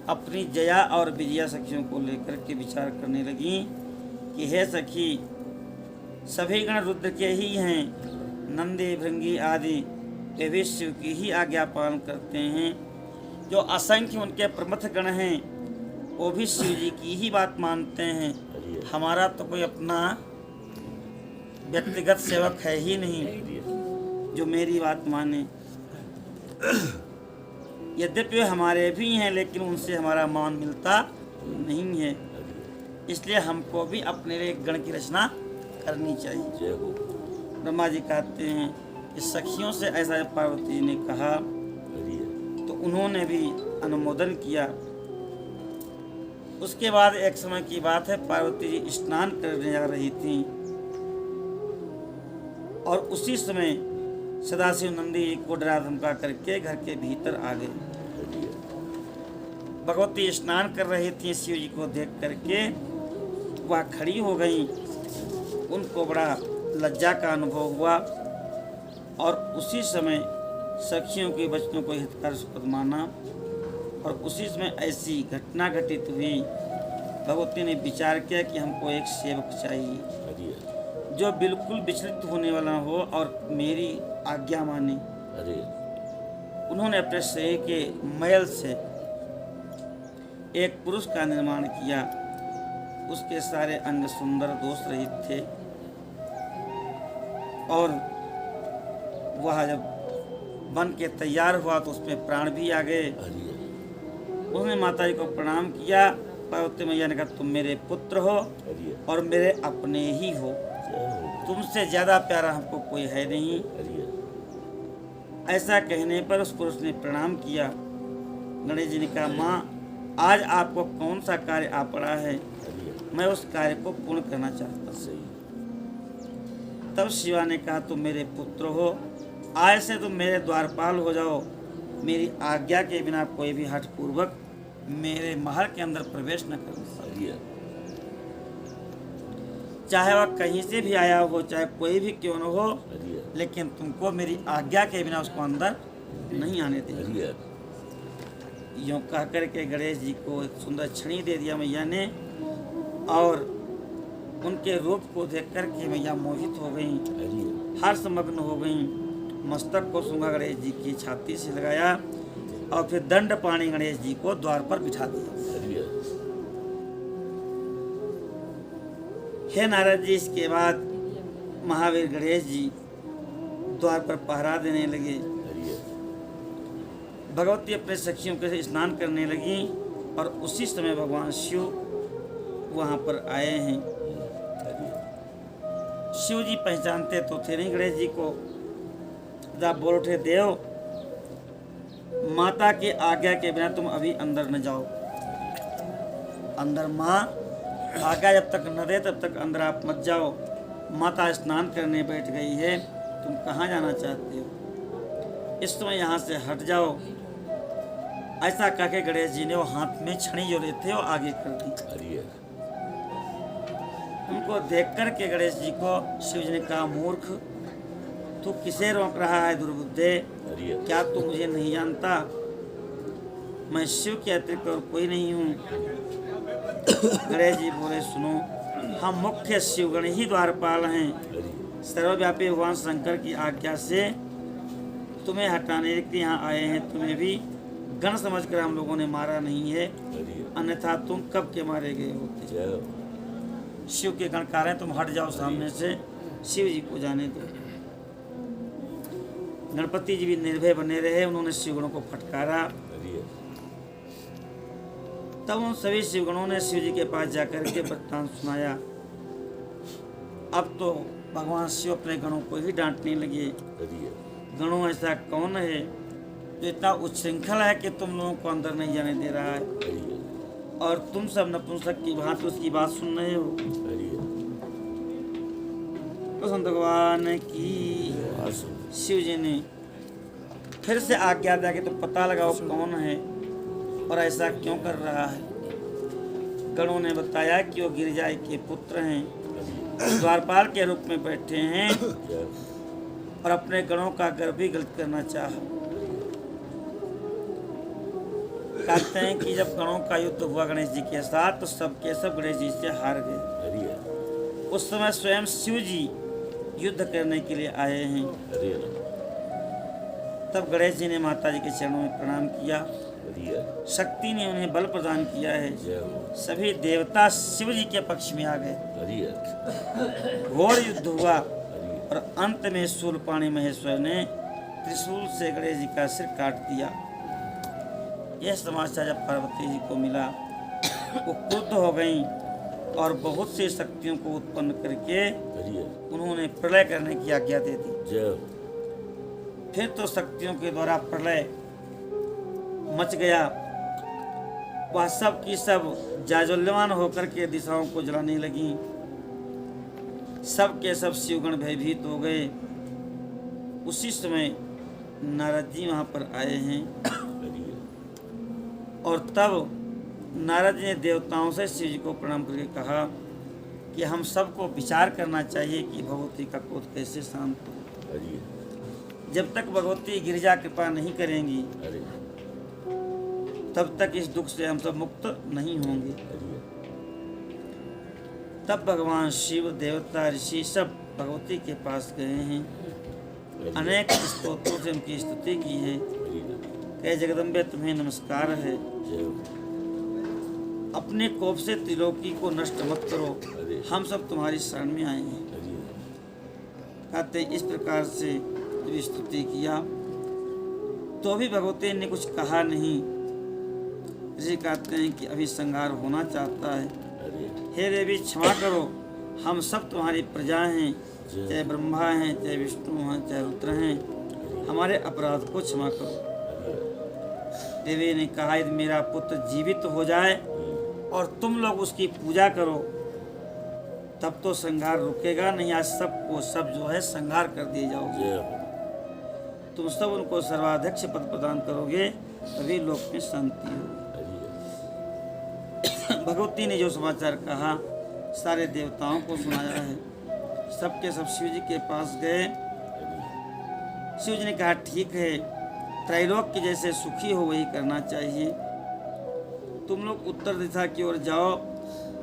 अपनी जया और विजया सखियों को लेकर के विचार करने लगी कि हे सखी, सभी गण रुद्र के ही हैं, नंदी भृंगी आदि वे भी शिव की ही आज्ञा पालन करते हैं। जो असंख्य उनके प्रमुख गण हैं वो भी शिव जी की ही बात मानते हैं। हमारा तो कोई अपना व्यक्तिगत सेवक है ही नहीं जो मेरी बात माने। यद्यपि हमारे भी हैं, लेकिन उनसे हमारा मान मिलता नहीं है। इसलिए हमको भी अपने लिए गण की रचना करनी चाहिए। ब्रह्मा जी कहते हैं कि सखियों से ऐसा पार्वती ने कहा तो उन्होंने भी अनुमोदन किया। उसके बाद एक समय की बात है, पार्वती जी स्नान करने जा रही थी और उसी समय सदाशिव नंदी को डरा धमका करके घर के भीतर आ गए। भगवती स्नान कर रही थी, शिव जी को देख करके वह खड़ी हो गई। उनको बड़ा लज्जा का अनुभव हुआ और उसी समय सखियों के वचनों को हितकर सुखद माना। और उसी समय ऐसी घटना घटित हुई, भगवती ने विचार किया कि हमको एक सेवक चाहिए जो बिल्कुल विचलित होने वाला हो और मेरी आज्ञा माने। उन्होंने अपने शरीर के मैल से एक पुरुष का निर्माण किया। उसके सारे अंग सुंदर दोष रहित थे और वह जब बन के तैयार हुआ तो उसमें प्राण भी आ गए। उसने माता जी को प्रणाम किया। पार्वती मैया ने कहा, तुम मेरे पुत्र हो और मेरे अपने ही हो, तुमसे ज़्यादा प्यारा हमको कोई है नहीं। ऐसा कहने पर उस पुरुष ने प्रणाम किया गणेश जी ने कहा, माँ आज आपको कौन सा कार्य आ पड़ा है, मैं उस कार्य को पूर्ण करना चाहता हूँ। तब शिवा ने कहा, तुम मेरे पुत्र हो, आज से तुम मेरे द्वारपाल हो जाओ। मेरी आज्ञा के बिना कोई भी हठ पूर्वक मेरे महल के अंदर प्रवेश न कर, चाहे वह कहीं से भी आया हो, चाहे कोई भी क्यों न हो, लेकिन तुमको मेरी आज्ञा के बिना उसको अंदर नहीं आने देंगे। यूँ कह करके गणेश जी को एक सुंदर छड़ी दे दिया मैया ने, और उनके रूप को देख करके मैया मोहित हो गई, हर्षमग्न हो गई। मस्तक को सूंघा गणेश जी की छाती से लगाया और फिर दंड पानी गणेश जी को द्वार पर बिठा दिया। हे नारद जी, इसके बाद महावीर गणेश जी द्वार पर पहरा देने लगे। भगवती अपने सखियों के साथ स्नान करने लगी और उसी समय भगवान शिव वहां पर आए हैं। शिव जी पहचानते तो थे नहीं गणेश जी को। जब बोल उठे, देव माता की आज्ञा के बिना तुम अभी अंदर न जाओ। अंदर माँ आज्ञा जब तक न दे तब तक अंदर आप मत जाओ। माता स्नान करने बैठ गई है, तुम कहाँ जाना चाहते हो, इस समय यहाँ से हट जाओ। ऐसा कह के गणेश जी ने वो हाथ में छड़ी जो लेते थे वो आगे कर दी। उनको देख कर के गणेश जी को शिव जी ने कहा, मूर्ख तू किसे रोक रहा है दुर्बुद्धे, क्या तू मुझे नहीं जानता? मैं शिव के अतिरिक्त और कोई नहीं हूँ। गणेश जी बोले, सुनो, हम मुख्य शिवगण ही द्वारपाल हैं। सर्वव्यापी भगवान शंकर की आज्ञा से तुम्हें हटाने के लिए यहाँ आए हैं। तुम्हें भी गण समझकर हम लोगों ने मारा नहीं है, अन्यथा तुम कब के मारे गए होते। शिव के गणकार हैं, तुम हट जाओ सामने से, शिव जी को जाने दो। गणपति जी भी निर्भय बने रहे, उन्होंने शिवगणों को फटकारा। तब उन सभी शिवगणों ने शिव जी के पास जाकर के वृत्तांत सुनाया। अब तो भगवान शिव अपने गणों को ही डांटने लगे। गणों, ऐसा कौन है जो इतना उच्छृंखल है कि तुम लोगों को अंदर नहीं जाने दे रहा है, और तुम सब नपुंसक की भांति उसकी बात सुन रहे हो। कृष्ण भगवान की शिव जी ने फिर से आज्ञा दिया कि तुम पता लगाओ कौन है और ऐसा क्यों कर रहा है। गणों ने बताया कि वो गिरिजा के पुत्र हैं, द्वारपाल के रूप में बैठे हैं और अपने गणों का गर्व भी गलत करना चाहा। कहते हैं कि जब गणों का युद्ध हुआ गणेश जी के साथ, तो सब के सब गणेश जी से हार गए। उस समय स्वयं शिव जी युद्ध करने के लिए आए हैं। तब गणेश जी ने माता जी के चरणों में प्रणाम किया। शक्ति ने उन्हें बल प्रदान किया है। सभी देवता शिव जी के पक्ष में आ गए। घोर युद्ध हुआ और अंत में शूलपाणी महेश्वर ने त्रिशूल से गणेश जी का सिर काट दिया। यह समाचार जब पार्वती जी को मिला, वो क्रुद्ध हो गईं और बहुत सी शक्तियों को उत्पन्न करके उन्होंने प्रलय करने की आज्ञा दे दी। फिर तो शक्तियों के द्वारा प्रलय मच गया। वह सब की सब जाज्वल्यमान होकर के दिशाओं को जलाने लगी। सब के सब शिवगण भयभीत हो गए। उसी समय नारद जी वहां पर आए हैं और तब नारद जी ने देवताओं से शिव जी को प्रणाम करके कहा कि हम सबको विचार करना चाहिए कि भगवती का क्रोध कैसे शांत हो। जब तक भगवती गिरिजा कृपा नहीं करेंगी, तब तक इस दुख से हम सब मुक्त नहीं होंगे। तब भगवान शिव, देवता, ऋषि सब भगवती के पास गए हैं। अनेक स्तोत्रों से उनकी स्तुति की है। कहे, जगदम्बे तुम्हें नमस्कार है, अपने कोप से त्रिलोकी को नष्ट मत करो, हम सब तुम्हारी शरण में आए हैं। कहते इस प्रकार से जब स्तुति किया तो भी भगवती ने कुछ कहा नहीं। ऋषि कहते हैं कि अभी संहार होना चाहता है। हे देवी, क्षमा करो, हम सब तुम्हारी प्रजा हैं, चाहे ब्रह्मा हैं, चाहे विष्णु हैं, चाहे रुद्र हैं, हमारे अपराध को क्षमा करो। देवी ने कहा यदि मेरा पुत्र जीवित हो जाए और तुम लोग उसकी पूजा करो तब तो संहार रुकेगा नहीं, आज सबको सब जो है संहार कर दिए जाओगे। जय हो। तुम सब उनको सर्वाध्यक्ष पद प्रदान करोगे तभी लोक में शांति होगी। भगवती ने जो समाचार कहा सारे देवताओं को सुनाया है। सबके सब शिव जी के पास गए। शिव जी ने कहा ठीक है, त्रैलोक्य जैसे सुखी हो वही करना चाहिए। तुम लोग उत्तर दिशा की ओर जाओ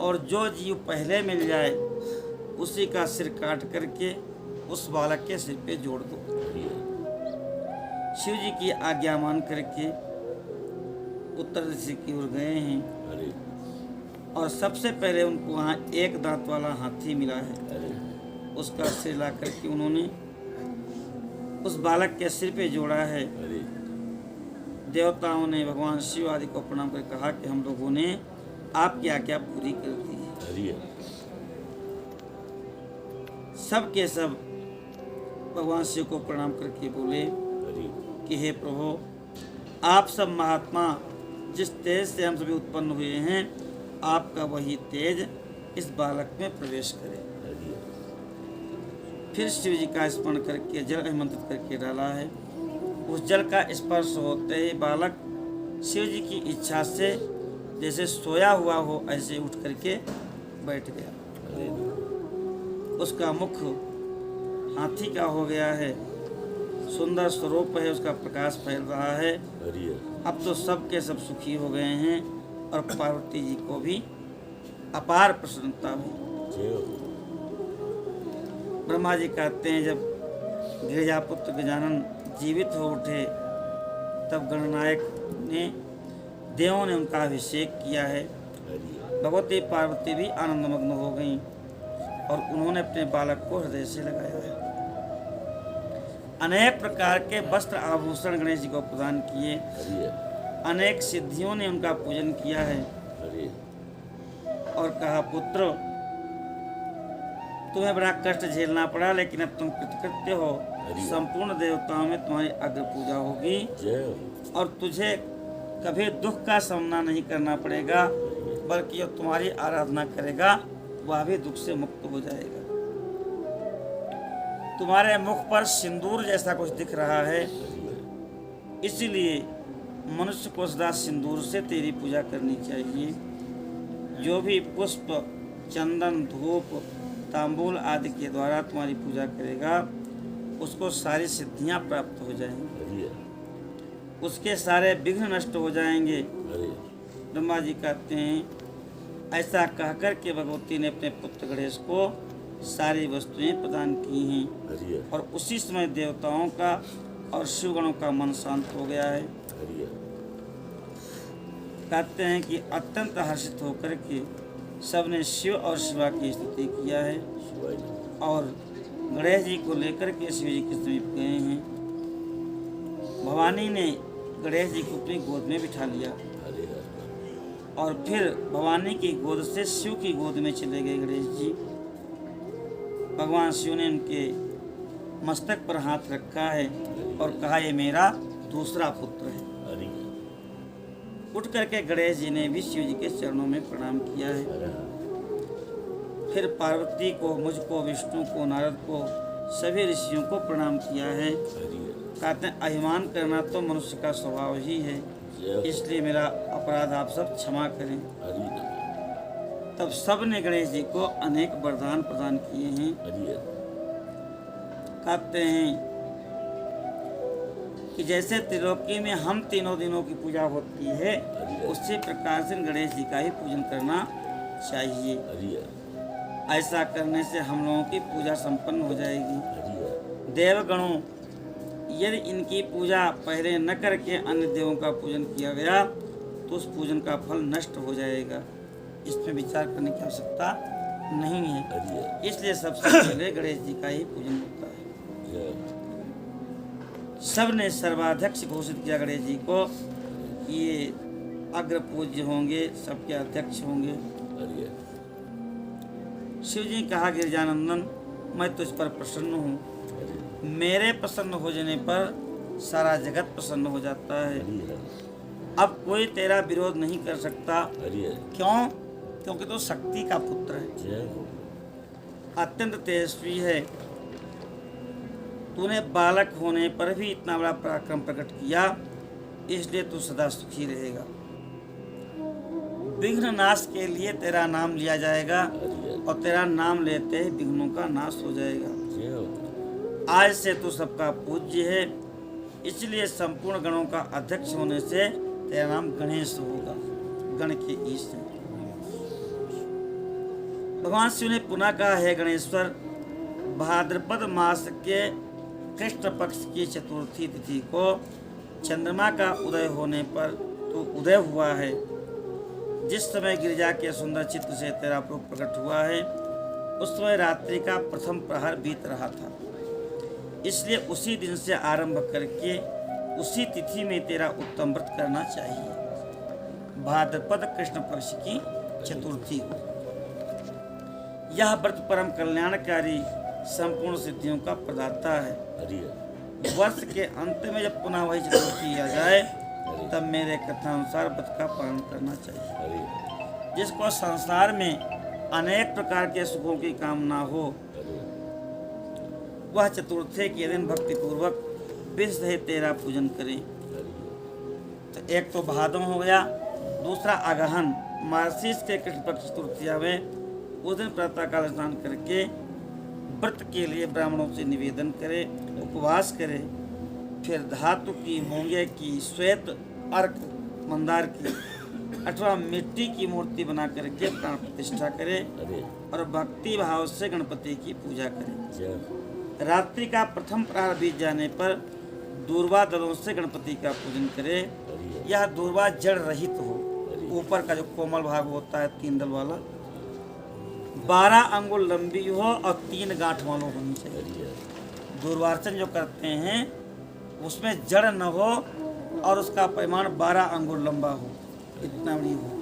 और जो जीव पहले मिल जाए उसी का सिर काट करके उस बालक के सिर पे जोड़ दो। शिव जी की आज्ञा मान करके उत्तर दिशा की ओर गए हैं और सबसे पहले उनको वहाँ एक दांत वाला हाथी मिला है। उसका सिर ला करके उन्होंने उस बालक के सिर पे जोड़ा है। देवताओं ने भगवान शिव आदि को प्रणाम कर कहा कि हम लोगों ने आपकी आज्ञा पूरी कर दी है। सब के सब भगवान शिव को प्रणाम करके बोले कि हे प्रभु, आप सब महात्मा जिस तेज से हम सभी उत्पन्न हुए हैं आपका वही तेज इस बालक में प्रवेश करे। फिर शिव जी का स्मरण करके जल अभिमंत्रित करके डाला है। उस जल का स्पर्श होते ही बालक शिव जी की इच्छा से जैसे सोया हुआ हो ऐसे उठ करके बैठ गया। उसका मुख हाथी का हो गया है, सुंदर स्वरूप है, उसका प्रकाश फैल रहा है। अब तो सब के सब सुखी हो गए हैं और पार्वती जी को भी अपार प्रसन्नता हुई। ब्रह्मा जी कहते हैं जब गिरिजापुत्र गजानन जीवित हो उठे तब गणनायक ने देवों ने उनका अभिषेक किया है। भगवती पार्वती भी आनंदमग्न हो गईं और उन्होंने अपने बालक को हृदय से लगाया है। अनेक प्रकार के वस्त्र आभूषण गणेश जी को प्रदान किए। अनेक सिद्धियों ने उनका पूजन किया है और कहा पुत्र तुम्हें बड़ा कष्ट झेलना पड़ा लेकिन अब तुम कृतकृत्य हो। संपूर्ण देवताओं में तुम्हारी अग्र पूजा होगी और तुझे कभी दुख का सामना नहीं करना पड़ेगा, बल्कि जो तुम्हारी आराधना करेगा वह भी दुख से मुक्त हो जाएगा। तुम्हारे मुख पर सिंदूर जैसा कुछ दिख रहा है, इसलिए मनुष्य को सदा सिंदूर से तेरी पूजा करनी चाहिए। जो भी पुष्प, चंदन, धूप, तांबूल आदि के द्वारा तुम्हारी पूजा करेगा उसको सारी सिद्धियां प्राप्त हो जाएंगी, उसके सारे विघ्न नष्ट हो जाएंगे। ब्रह्मा जी कहते हैं ऐसा कहकर के भगवती ने अपने पुत्र गणेश को सारी वस्तुएं प्रदान की हैं और उसी समय देवताओं का और शिवगणों का मन शांत हो गया है। कहते हैं कि अत्यंत हर्षित होकर के सबने शिव और शिवा की स्तुति किया है और गणेश जी को लेकर के शिव जी के समीप गए हैं। भवानी ने गणेश जी को अपनी गोद में बिठा लिया और फिर भवानी की गोद से शिव की गोद में चले गए गणेश जी। भगवान शिव ने उनके मस्तक पर हाथ रखा है और कहा ये मेरा दूसरा पुत्र है। उठ करके गणेश जी ने भी शिव जी के चरणों में प्रणाम किया है। फिर पार्वती को, मुझको, विष्णु को, नारद को, सभी ऋषियों को प्रणाम किया है। कहते हैं अभिमान करना तो मनुष्य का स्वभाव ही है, इसलिए मेरा अपराध आप सब क्षमा करें। तब सब ने गणेश जी को अनेक वरदान प्रदान किए हैं। कहते हैं कि जैसे त्रिलोकी में हम तीनों दिनों की पूजा होती है उसी प्रकार से गणेश जी का ही पूजन करना चाहिए। ऐसा करने से हम लोगों की पूजा संपन्न हो जाएगी। देवगणों, यदि इनकी पूजा पहले न करके अन्य देवों का पूजन किया गया तो उस पूजन का फल नष्ट हो जाएगा। इसमें विचार करने की आवश्यकता नहीं है, इसलिए सबसे पहले गणेश जी का ही पूजन होता है। सब ने सर्वाध्यक्ष घोषित किया गणेश जी को कि ये अग्र पूज्य होंगे, सबके अध्यक्ष होंगे। शिव जी कहा गिरिजानंदन, मैं तुझ पर प्रसन्न हूँ। मेरे प्रसन्न हो जाने पर सारा जगत प्रसन्न हो जाता है। अब कोई तेरा विरोध नहीं कर सकता। हरि हरि क्यों? क्योंकि तू शक्ति का पुत्र है, जय हो अत्यंत तेजस्वी है। तूने बालक होने पर भी इतना बड़ा पराक्रम प्रकट किया, इसलिए तू सदा सुखी रहेगा। विघ्न नाश के लिए तेरा नाम लिया जाएगा हरि हरि और तेरा नाम लेते ही विघ्नों का नाश हो जाएगा। जय हो आज से तू सबका पूज्य है, इसलिए संपूर्ण गणों का अध्यक्ष होने से तेरा नाम गणेश होगा, गण के ईश है। भगवान शिव ने पुनः कहा, है गणेश्वर, भाद्रपद मास के कृष्ण पक्ष की चतुर्थी तिथि को चंद्रमा का उदय होने पर तू उदय हुआ है। जिस समय गिरिजा के सुंदर चित्र से तेरा रूप प्रकट हुआ है, उस समय रात्रि का प्रथम प्रहर बीत रहा था, इसलिए उसी दिन से आरंभ करके उसी तिथि में तेरा उत्तम व्रत करना चाहिए, भाद्रपद कृष्ण पक्ष की चतुर्थी को। यह व्रत परम कल्याणकारी संपूर्ण सिद्धियों का प्रदाता है। हरि हरि वर्ष के अंत में जब पुनः वही चतुर्थी आ जाए, तब मेरे कथानुसार व्रत का पालन करना चाहिए। हरि हरि जिसको संसार में अनेक प्रकार के सुखों की कामना हो, हरि वह चतुर्थी के दिन भक्ति पूर्वक विधि सहित तेरा पूजन करे। हरि तो एक तो भादों हो गया, दूसरा अगहन मार्गशीर्ष के कृष्ण पक्ष चतुर्थिया में उस दिन प्रातःकाल स्नान करके व्रत के लिए ब्राह्मणों से निवेदन करे, उपवास करे, फिर धातु की, मूंगे की, श्वेत अर्क, मंदार की अथवा मिट्टी की मूर्ति बना करके प्राण प्रतिष्ठा करे हरि और भक्ति भाव से गणपति की पूजा करे। जय हो रात्रि का प्रथम प्रहर बीत जाने पर दूर्वा दलों से गणपति का पूजन करे। हरि हरि यह दूर्वा जड़ रहित हो, ऊपर का जो कोमल भाग होता है 3 दल वाला, 12 अंगुल लंबी हो और 3 गांठ वालों होनी चाहिए। हरि हरि दूर्वार्चन जो करते हैं उसमें जड़ न हो और उसका परिमाण 12 अंगुल लंबा हो, इतना बड़ी हो।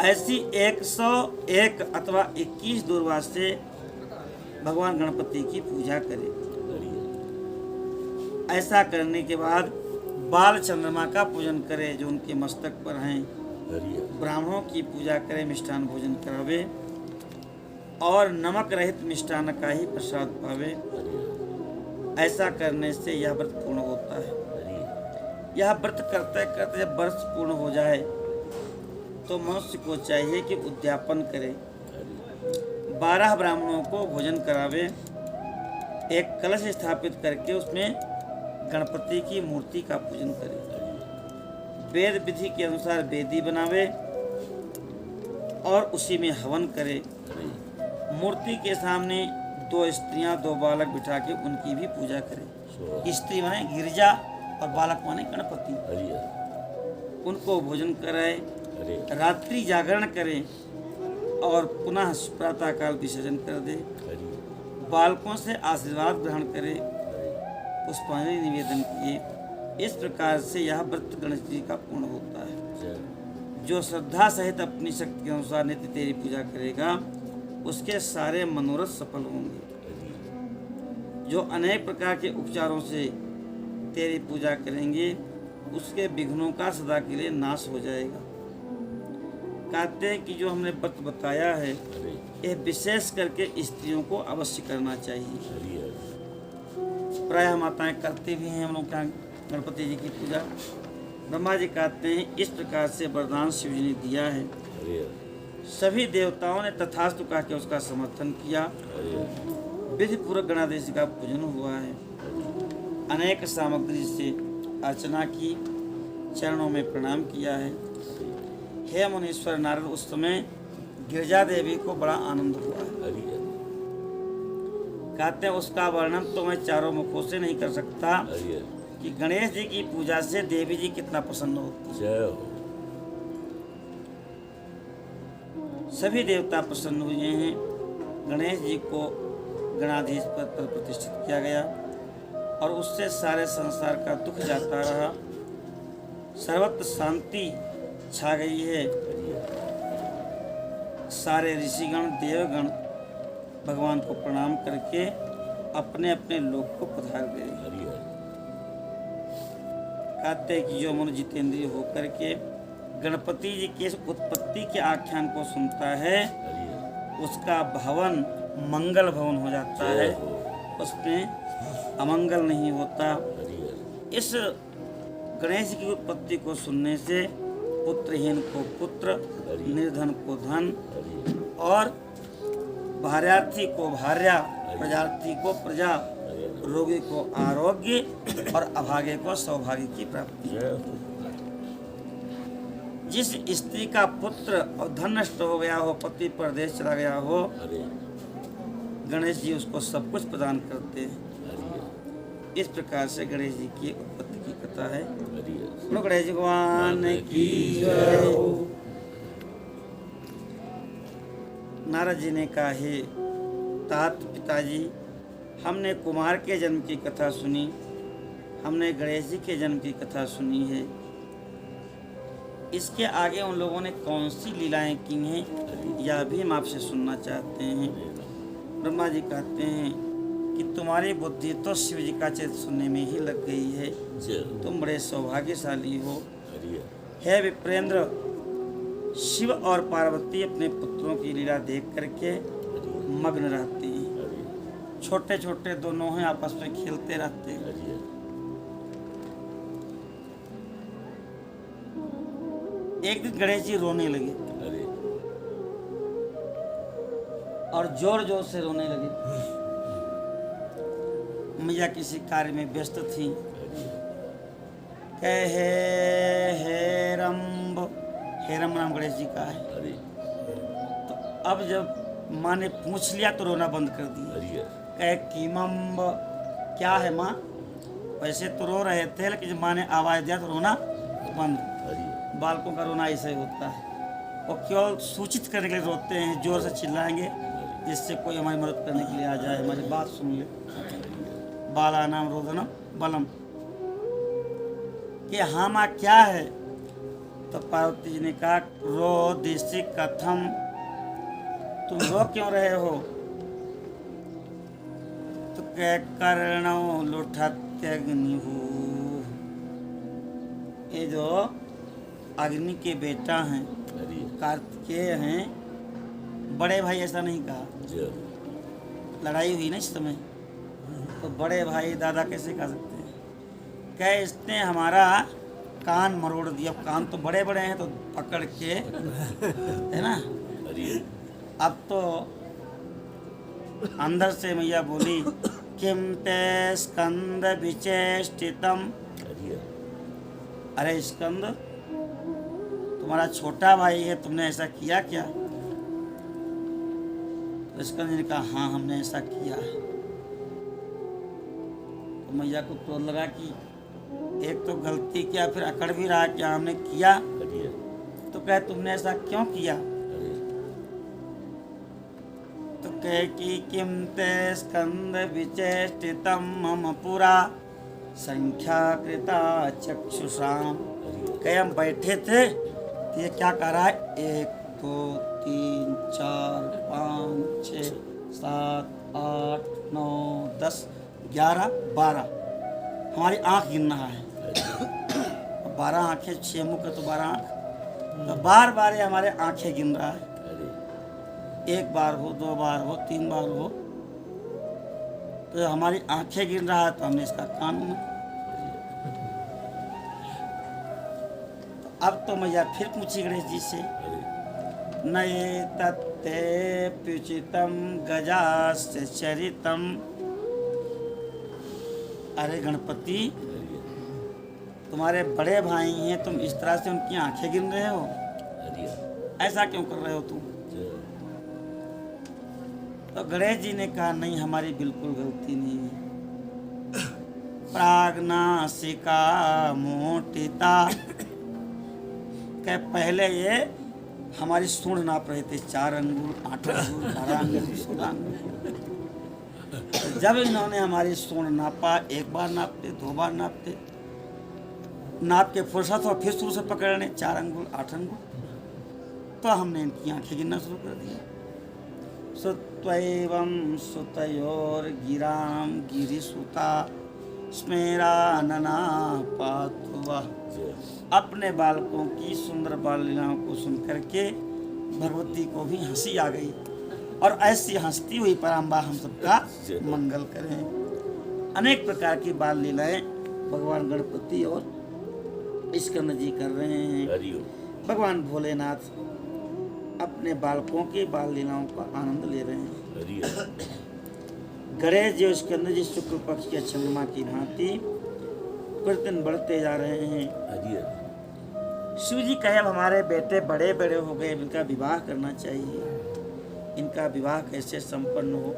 ऐसी 101 अथवा 21 दूर्वा से भगवान गणपति की पूजा करें। हरि हरि ऐसा करने के बाद बाल चंद्रमा का पूजन करे जो उनके मस्तक पर हैं। हरि हरि ब्राह्मणों की पूजा करे, मिष्ठान भोजन करावे और नमक रहित मिष्ठान का ही प्रसाद पावे। हरि हरि ऐसा करने से यह व्रत पूर्ण होता है। हरि यह व्रत करते करते जब वर्ष पूर्ण हो जाए तो मनुष्य को चाहिए कि उद्यापन करे, हरि 12 ब्राह्मणों को भोजन करावे, एक कलश स्थापित करके उसमें गणपति की मूर्ति का पूजन करे, वेद विधि के अनुसार वेदी बनावे और उसी में हवन करे। मूर्ति के सामने 2 स्त्रियां 2 बालक बिठा के उनकी भी पूजा करे। स्त्री माने गिरिजा और बालक माने गणपति। हरि हरि उनको भोजन कराए, हरि रात्रि जागरण करे और पुनः प्रातःकाल विसर्जन कर दे। हरि बालकों से आशीर्वाद ग्रहण करे, पुष्पांजलि निवेदन किए। इस प्रकार से यह व्रत गणेश जी का पूर्ण होता है। जय जो श्रद्धा सहित अपनी शक्ति के अनुसार नित्य तेरी पूजा करेगा, उसके सारे मनोरथ सफल होंगे। हरि जो अनेक प्रकार के उपचारों से तेरी पूजा करेंगे, उसके विघ्नों का सदा के लिए नाश हो जाएगा। कहते हैं कि जो हमने व्रत बताया है, हरि यह विशेष करके स्त्रियों को अवश्य करना चाहिए। हरि हरि प्रायः माताएं करती भी हैं हम लोग क्या गणपति जी की पूजा। ब्रह्मा जी कहते हैं इस प्रकार से वरदान शिव जी ने दिया है। हरि हरि सभी देवताओं ने तथास्तु कह के उसका समर्थन किया। हरि हरि विधि पूर्वक गणाधीश का पूजन हुआ है। अनेक सामग्री से अर्चना की, चरणों में प्रणाम किया है। हे मुनीश्वर नारद, उस समय गिरिजा देवी को बड़ा आनंद हुआ है। हरि हरि कहते हैं उसका वर्णन तो मैं चारों मुखों से नहीं कर सकता हरि हरि कि गणेश जी की पूजा से देवी जी कितना प्रसन्न होती है। जय हो सभी देवता प्रसन्न हुए हैं। गणेश जी को गणाधीश पद पर प्रतिष्ठित किया गया और उससे सारे संसार का दुख जाता रहा। सर्वत्र शांति छा गई है। हरि हरि सारे ऋषिगण देवगण भगवान को प्रणाम करके अपने अपने लोक को पधार गए। हरि हरि कहते हैं कि जो मनुष्य जितेंद्रिय होकर के गणपति जी के इस उत्पत्ति के आख्यान को सुनता है हरि उसका भवन मंगल भवन हो जाता है, जय हो। उसमें अमंगल नहीं होता। हरि इस गणेश की उत्पत्ति को सुनने से पुत्रहीन को पुत्र, निर्धन को धन हरि और भार्यार्थी को भार्या, प्रजार्थी को प्रजा, रोगी को आरोग्य और अभागे को सौभाग्य की प्राप्ति। जय हो। जिस स्त्री का पुत्र और धन नष्ट हो गया हो, पति परदेश चला गया हो, हरि गणेश जी उसको सब कुछ प्रदान करते हैं। हरि इस प्रकार से गणेश जी की उत्पत्ति की कथा है। हरि बोलो गणेश भगवान की जय। नारद जी ने कहा, हे तात पिताजी, हमने कुमार के जन्म की कथा सुनी, हमने गणेश जी के जन्म की कथा सुनी है। इसके आगे उन लोगों ने कौन सी लीलाएं की हैं यह भी हम आपसे सुनना चाहते हैं। ब्रह्मा जी कहते हैं कि तुम्हारी बुद्धि तो शिव जी का चरित्र सुनने में ही लग गई है, जय हो। तुम बड़े सौभाग्यशाली हो। हरि हे विप्रेंद्र, शिव और पार्वती अपने पुत्रों की लीला देख करके मग्न रहते हैं। हरि छोटे छोटे दोनों हैं, आपस में खेलते रहते हैं। हरि एक दिन गणेश जी रोने लगे हरि और जोर जोर से रोने लगे। मैया किसी कार्य में व्यस्त थी। कहे हेरम नाम गणेश जी का है। हरि तो अब जब माँ ने पूछ लिया तो रोना बंद कर दिया। हरि कहे कीमम्ब, क्या है माँ? वैसे तो रो रहे थे, लेकिन जब माँ ने आवाज़ दिया तो रोना बंद। हरि बालकों का रोना ऐसे होता है, और केवल सूचित करने के लिए रोते हैं, जोर से चिल्लाएंगे जिससे कोई हमारी मदद करने के लिए आ जाए, हमारी बात सुन ले। बाला नाम रोदनम बलम, कि हाँ माँ क्या है? तो पार्वती जी ने कहा, रो दिशि कथम, तुम रो क्यों रहे हो? तो कह कर्णो लुठत्यग्निहु, ये जो अग्नि के बेटा हैं, हरि कार्तिकेय हैं, बड़े भाई ऐसा नहीं कहा। जय हो। लड़ाई हुई ना इस समय, तो बड़े भाई दादा कैसे कह सकते हैं? क्या इसने हमारा कान मरोड़ दिया। कान तो बड़े बड़े हैं, तो पकड़ के है ना। हरि अब तो अंदर से मैया बोली, किम ते स्कंद विचेष्टितम, हरि अरे स्कंद, तुम्हारा छोटा भाई है, तुमने ऐसा किया क्या? तो स्कंद ने कहा, हाँ हमने ऐसा किया है। तो मैया को क्रोध लगा कि एक तो गलती किया, फिर अकड़ भी रहा क्या हमने किया। हरि तो कहे तुमने ऐसा क्यों किया? हरि तो कहे कि किम ते स्कंद विचेष्टितम मम पुरा संख्या कृता चक्षुषाम। कहे हम बैठे थे तो ये क्या कर रहा है? 1 2 3 4 5 6 7 8 9 10 11 12 हमारी आंख गिन रहा है। 12 आंखें, 6 मुख है तो 12 आंख, तो बार बार ये हमारे आंखें गिन रहा है। हरि 1 बार हो, 2 बार हो, 3 बार हो, तो हमारी आंखें गिन रहा है, तो हमने इसका कान सुना। तो अब तो मैया फिर पूछी गणेश जी से, नये तत्ते प्युचितम गजास्य चरितम। अरे गणपति, तुम्हारे बड़े भाई हैं, तुम इस तरह से उनकी आंखें गिन रहे हो? ऐसा क्यों कर रहे हो तुम? तो गणेश जी ने कहा, नहीं हमारी बिल्कुल गलती नहीं है। प्राग्नासिका मोटिता, क्या पहले ये हमारी सूंड नाप रहे थे, 4 अंगुल, 8 अंगुल, 12 अंगुल, 16 अंगुल। तो जब इन्होंने हमारी सूंड नापा, 1 बार नापते, 2 बार नापते, नाप के फुर्सत हो फिर शुरू से पकड़ने 4 अंगुल, 8 अंगुल, तो हमने इनकी आंखें गिनना शुरू कर दिया। सुत्वैवं सुतयोर गिराम गिरिसुता स्मेरा नना पातुआ। जय अपने बालकों की सुंदर बाल लीलाओं को सुन करके भगवती को भी हंसी आ गई, और ऐसी हंसती हुई पराम्बा हम सबका मंगल करें। अनेक प्रकार की बाल लीलाएं भगवान गणपति और स्कंद जी कर रहे हैं। हरिओम। भगवान भोलेनाथ अपने बालकों की बाल लीलाओं का आनंद ले रहे हैं। हरिओम। गणेश जी और स्कंद जी शुक्ल पक्ष की चंद्रमा की भांति प्रतिदिन बढ़ते जा रहे हैं। हरिओम। शिव जी कहे अब हमारे बेटे बड़े बड़े हो गए, इनका विवाह करना चाहिए। इनका विवाह कैसे संपन्न हो?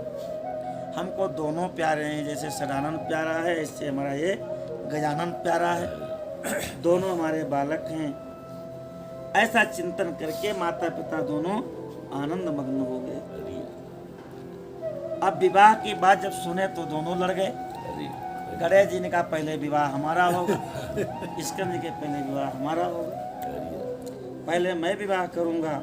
हमको दोनों प्यारे हैं, जैसे सदानंद प्यारा है ऐसे हमारा ये गजानन प्यारा है, दोनों हमारे बालक हैं। ऐसा चिंतन करके माता पिता दोनों आनंद मग्न हो गए। हरिओम। अब विवाह की बात जब सुने तो दोनों लड़ गए। हरिओम। गणेश जी ने कहा पहले विवाह हमारा होगा, स्कंद जी के पहले विवाह हमारा होगा, हरिओम। पहले मैं विवाह करूंगा।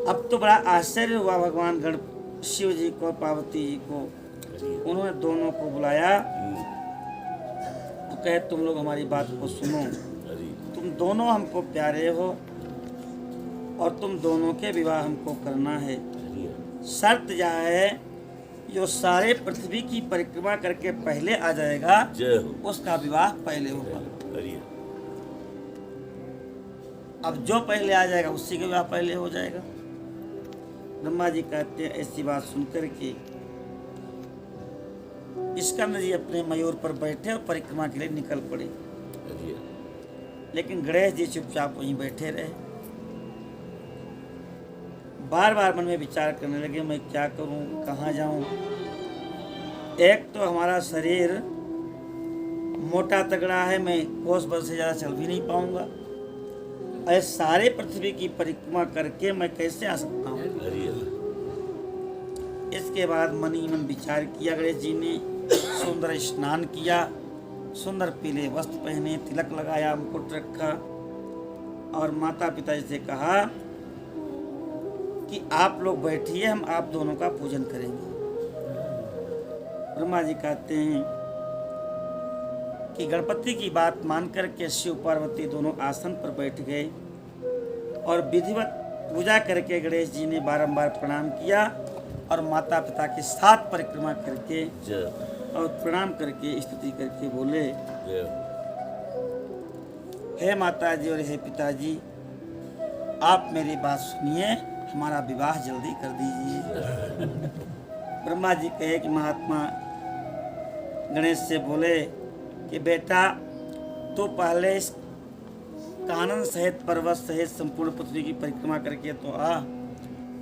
अब तो बड़ा आश्चर्य हुआ भगवान गण शिव जी को, पार्वती जी को। हरिओम। उन्होंने दोनों को बुलाया, तो कहे तुम लोग हमारी बात को सुनो, हरिओम। तुम दोनों हमको प्यारे हो और तुम दोनों के विवाह हमको करना है। हरिओम। शर्त यह है जो सारे पृथ्वी की परिक्रमा करके पहले आ जाएगा जय हो। उसका विवाह पहले होगा। हरिओम। अब जो पहले आ जाएगा उसी का विवाह पहले हो जाएगा। ब्रह्मा जी कहते हैं ऐसी बात सुनकर के स्कंद जी अपने मयूर पर बैठे और परिक्रमा के लिए निकल पड़े, हरिओम। लेकिन गणेश जी चुपचाप वहीं बैठे रहे। बार बार मन में विचार करने लगे मैं क्या करूं, कहाँ जाऊं। एक तो हमारा शरीर मोटा तगड़ा है, मैं कोस बल से ज़्यादा चल भी नहीं पाऊंगा, और सारे पृथ्वी की परिक्रमा करके मैं कैसे आ सकता हूँ। हरिओम। इसके बाद मन ही मन विचार किया। गणेश जी ने सुंदर स्नान किया, सुंदर पीले वस्त्र पहने, तिलक लगाया, मुकुट रखा, और माता पिता जी से कहा कि आप लोग बैठिए, हम आप दोनों का पूजन करेंगे। ब्रह्मा जी कहते हैं कि गणपति की बात मानकर के शिव पार्वती दोनों आसन पर बैठ गए, और विधिवत पूजा करके गणेश जी ने बारंबार प्रणाम किया, और माता पिता के साथ परिक्रमा करके जय और प्रणाम करके स्तुति करके बोले जय हो। हे माता जी और हे पिताजी, आप मेरी बात सुनिए, हमारा विवाह जल्दी कर दीजिए। ब्रह्मा जी कहे कि महात्मा गणेश से बोले कि बेटा तू पहले इस कानन सहित पर्वत सहित संपूर्ण पृथ्वी की परिक्रमा करके तो आ,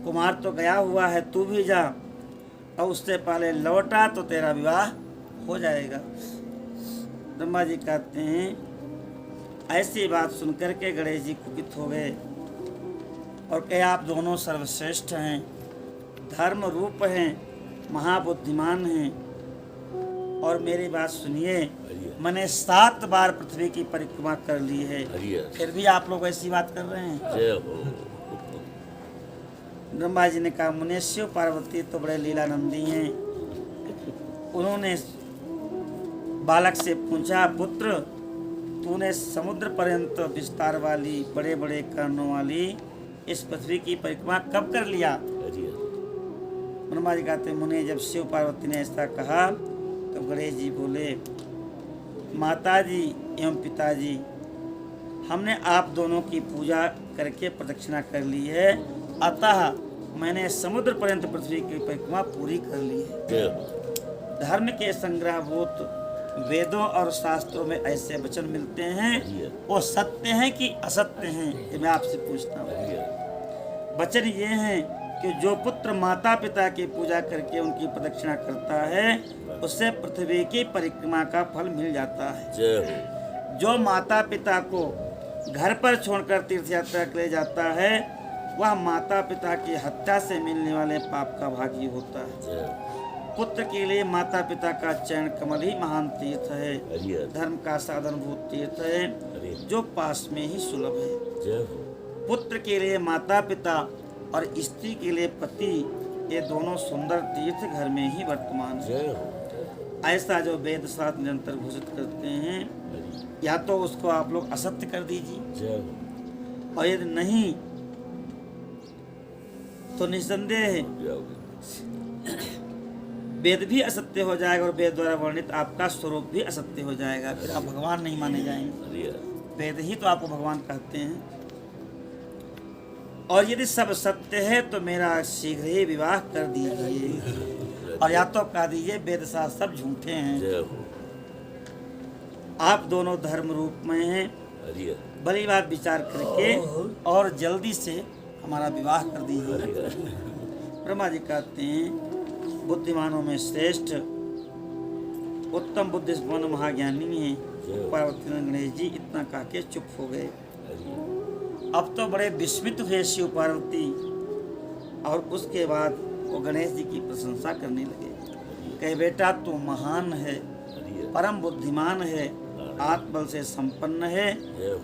कुमार तो गया हुआ है, तू भी जा, और उससे पहले लौटा तो तेरा विवाह हो जाएगा। ब्रह्मा जी कहते हैं ऐसी बात सुनकर के गणेश जी कुपित हो गए और कहे आप दोनों सर्वश्रेष्ठ हैं, धर्म रूप हैं, महाबुद्धिमान हैं, और मेरी बात सुनिए, मैंने 7 बार पृथ्वी की परिक्रमा कर ली है, हरिओम। फिर भी आप लोग ऐसी बात कर रहे हैं। जय हो। ब्रह्मा जी ने कहा मुने शिव पार्वती तो बड़े लीलानंदी हैं। उन्होंने बालक से पूछा पुत्र तूने समुद्र पर्यंत विस्तार वाली बड़े बड़े कर्णों वाली इस पृथ्वी की परिक्रमा कब कर लिया? हरिओम। ब्रह्मा जी कहते मुने जब शिव पार्वती ने ऐसा कहा तो गणेश जी बोले माता जी एवं पिताजी, हमने आप दोनों की पूजा करके प्रदक्षिणा कर ली है, अतः मैंने समुद्र पर्यंत पृथ्वी की परिक्रमा पूरी कर ली है। जय हो। धर्म के संग्रहभूत वेदों और शास्त्रों में ऐसे वचन मिलते हैं, वो सत्य हैं कि असत्य हैं, ये मैं आपसे पूछता हूँ। हरिओम। वचन ये हैं कि जो पुत्र माता पिता की पूजा करके उनकी प्रदक्षिणा करता है उससे पृथ्वी की परिक्रमा का फल मिल जाता है। जय हो। जो माता पिता को घर पर छोड़कर तीर्थ यात्रा के लिए जाता है वह माता पिता की हत्या से मिलने वाले पाप का भागी होता है। जय हो। पुत्र के लिए माता पिता का चरण कमल ही महान तीर्थ है, हरिओम। धर्म का साधनभूत तीर्थ है हरिओम। जो पास में ही सुलभ है। जय हो। पुत्र के लिए माता पिता और स्त्री के लिए पति, ये दोनों सुंदर तीर्थ घर में ही वर्तमान है। जय हो। ऐसा जो वेद शास्त्र निरंतर घोषित करते हैं, या तो उसको आप लोग असत्य कर दीजिए, जय हो। और यदि नहीं तो निस्संदेह जय हो। वेद भी असत्य हो जाएगा और वेद द्वारा वर्णित आपका स्वरूप भी असत्य हो जाएगा। फिर आप भगवान नहीं माने जाएंगे। अरे वेद ही तो आपको भगवान कहते हैं। और यदि सब सत्य है तो मेरा शीघ्र ही विवाह कर दीजिए, और या तो कह दीजिए वेद शास्त्र सब झूठे हैं, जय हो। आप दोनों धर्म रूप में हैं। अरे भली बात विचार करके और जल्दी से हमारा विवाह कर दीजिए। अरे ब्रह्मा जी कहते हैं बुद्धिमानों में श्रेष्ठ उत्तम बुद्धि संपन्न महाज्ञानी है पार्वती गणेश जी। इतना कह के चुप हो गए। अब तो बड़े विस्मित हुए शिव पार्वती, और उसके बाद वो गणेश जी की प्रशंसा करने लगे। कहे बेटा तू महान है, परम बुद्धिमान है, आत्मबल से संपन्न है, जय हो।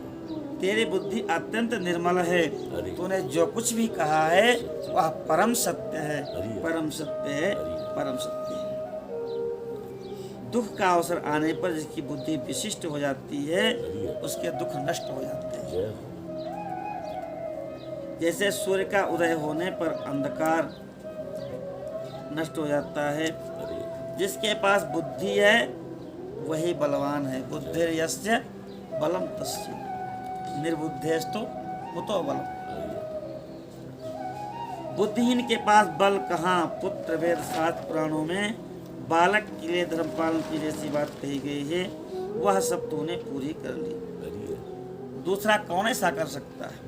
तेरी बुद्धि अत्यंत निर्मल है। अरे। तूने जो कुछ भी कहा है वह परम सत्य है, अरे। परम सत्य है, अरे। परम सत्य है। दुख का अवसर आने पर जिसकी बुद्धि विशिष्ट हो जाती है अरे। उसके दुख नष्ट हो जाते हैं। जय हो। जैसे सूर्य का उदय होने पर अंधकार नष्ट हो जाता है। अरे जिसके पास बुद्धि है वही बलवान है। बुद्धिर्यस्य बलम तस्य निर्बुद्धेस्तु कुतो बलम। बुद्धिहीन के पास बल कहाँ। पुत्र वेद शास्त्र पुराणों में बालक के लिए धर्म पालन की जैसी बात कही गई है, वह सब तूने पूरी कर ली। अरे दूसरा कौन ऐसा कर सकता है।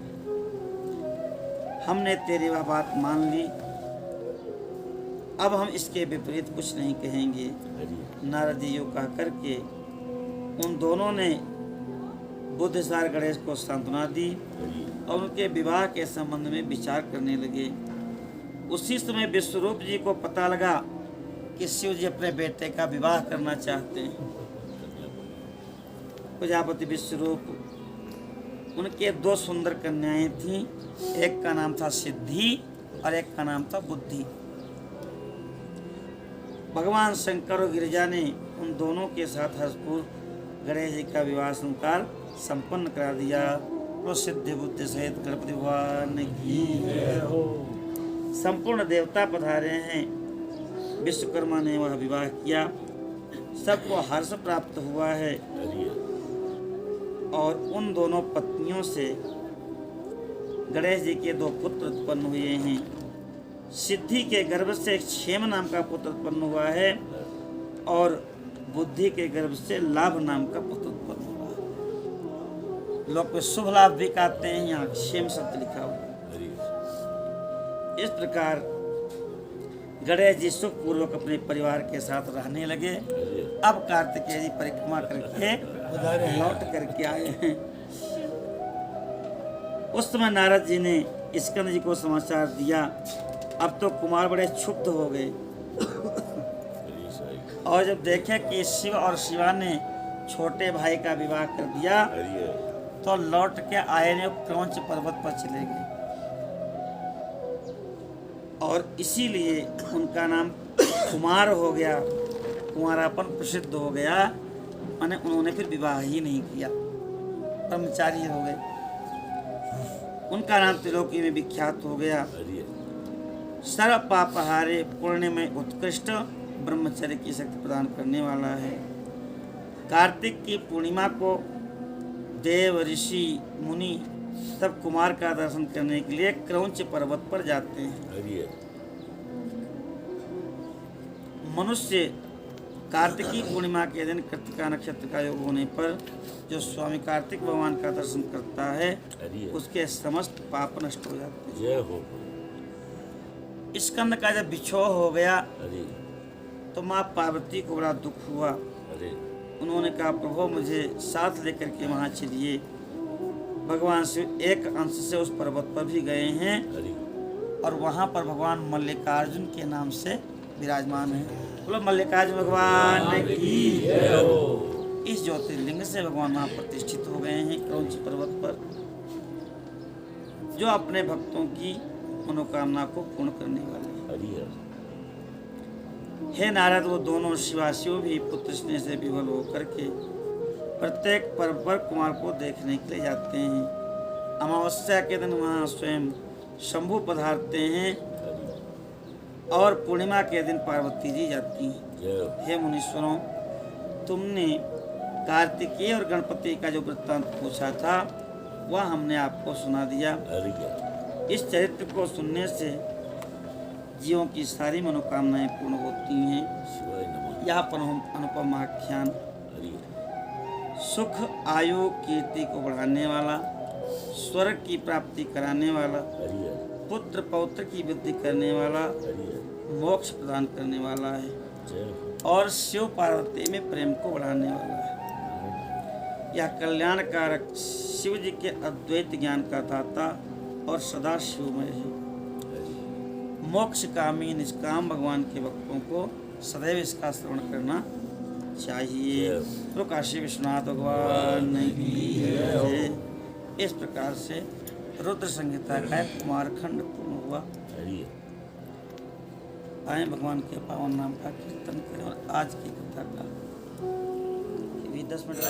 हमने तेरी वह बात मान ली, अब हम इसके विपरीत कुछ नहीं कहेंगे। अरे नारद जी यो कह करके उन दोनों ने बुद्धिसार गणेश को सांत्वना दी और उनके विवाह के संबंध में विचार करने लगे। उसी समय विश्वरूप जी को पता लगा कि शिव जी अपने बेटे का विवाह करना चाहते हैं। प्रजापति विश्वरूप, उनके दो सुंदर कन्याएं थीं। एक का नाम था सिद्धि और एक का नाम था बुद्धि। भगवान शंकर और गिरिजा ने उन दोनों के साथ हर्षपूर्व गणेश जी का विवाह संस्कार संपन्न करा दिया। वो सिद्धि बुद्धि सहित गणपति भगवान की जय हो। संपूर्ण देवता पधारे हैं। विश्वकर्मा ने वह विवाह किया। सबको हर्ष प्राप्त हुआ है। अरे और उन दोनों पत्नियों से गणेश जी के दो पुत्र उत्पन्न हुए हैं। सिद्धि के गर्भ से क्षेम नाम का पुत्र उत्पन्न हुआ है और बुद्धि के गर्भ से लाभ नाम का पुत्र उत्पन्न हुआ है। लोग को शुभ लाभ भी कहते हैं, यहाँ क्षेम शब्द लिखा हुआ है। अरे इस प्रकार गणेश जी सुख पूर्वक अपने परिवार के साथ रहने लगे। अब कार्तिकेय जी परिक्रमा करके लौट करके आए हैं। उस समय नारद जी ने स्कंद जी को समाचार दिया। अब तो कुमार बड़े क्षुब्ध हो गए अरे साईं। और जब देखे कि शिव और शिवा ने छोटे भाई का विवाह कर दिया अरे तो लौट के आए ने क्रौंच पर्वत पर चले गए और इसीलिए उनका नाम कुमार हो गया। कुमारापन प्रसिद्ध हो गया, माने उन्होंने फिर विवाह ही नहीं किया, ब्रह्मचारी हो गए। उनका नाम त्रिलोकी में विख्यात हो गया। अरे सर्व पापहारे पुण्य में उत्कृष्ट ब्रह्मचर्य की शक्ति प्रदान करने वाला है। कार्तिक की पूर्णिमा को देव ऋषि मुनि सब कुमार का दर्शन करने के लिए क्रौंच पर्वत पर जाते हैं। अरे मनुष्य कार्तिकी पूर्णिमा के दिन कृतिका नक्षत्र का योग होने पर जो स्वामी कार्तिक भगवान का दर्शन करता है अरे उसके समस्त पाप नष्ट हो जाते हैं। जय हो। स्कंद का जब बिछोह हो गया अरे तो माँ पार्वती को बड़ा दुख हुआ। अरे उन्होंने कहा प्रभु मुझे साथ लेकर के वहाँ चलिए। भगवान शिव एक अंश से उस पर्वत पर भी गए हैं अरे और वहाँ पर भगवान मल्लिकार्जुन के नाम से विराजमान है। बोलो मल्लिकार्जुन भगवान की जय हो। इस ज्योतिर्लिंग से भगवान वहाँ प्रतिष्ठित हो गए हैं क्रौंच पर्वत पर, जो अपने भक्तों की मनोकामना को पूर्ण करने वाले हैं। अरे हे नारद, वो दोनों शिवाशिव भी पुत्र स्नेह से विवल होकर के प्रत्येक पर्व पर कुमार को देखने के लिए जाते हैं। अमावस्या के दिन वहाँ स्वयं शंभु पधारते हैं और पूर्णिमा के दिन पार्वती जी जाती हैं। हे मुनीश्वरों, तुमने कार्तिकेय और गणपति का जो वृत्तांत पूछा था वह हमने आपको सुना दिया। इस चरित्र को सुनने से जीवों की सारी मनोकामनाएं पूर्ण होती हैं। यह अनुपम आख्यान सुख, आयु, कीर्ति को बढ़ाने वाला, स्वर्ग की प्राप्ति कराने वाला, पुत्र पौत्र की वृद्धि करने वाला, मोक्ष प्रदान करने वाला है और शिव पार्वती में प्रेम को बढ़ाने वाला है। यह कल्याणकारक शिव जी के अद्वैत ज्ञान का दाता और सदा शिवमय है। मोक्षकामी निष्काम भगवान के भक्तों को सदैव इसका श्रवण करना चाहिए। तो काशी विश्वनाथ भगवान की जय। इस प्रकार से रुद्र संहिता का कुमार खंड पूर्ण हुआ। आए भगवान के पावन नाम का कीर्तन करें और आज की कथा का 10 मिनट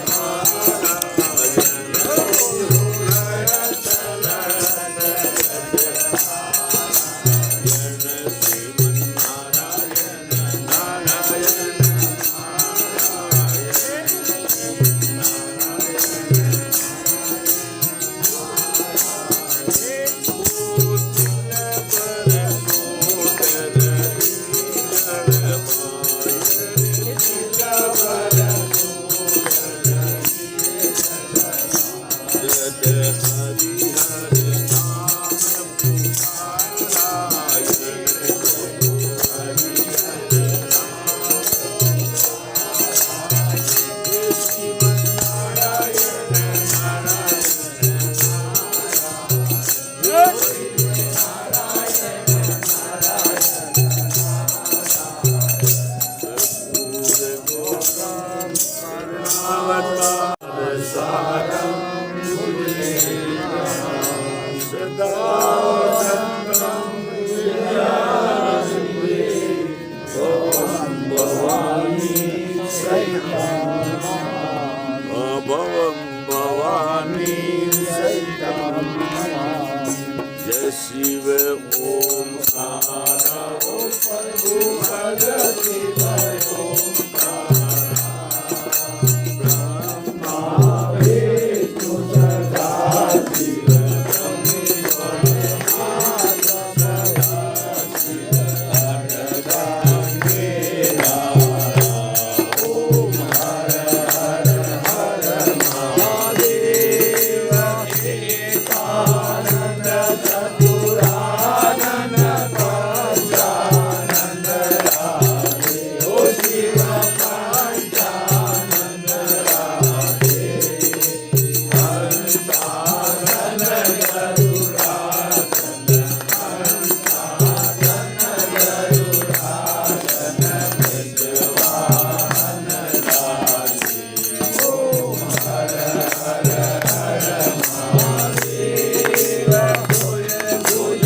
शिव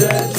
Jai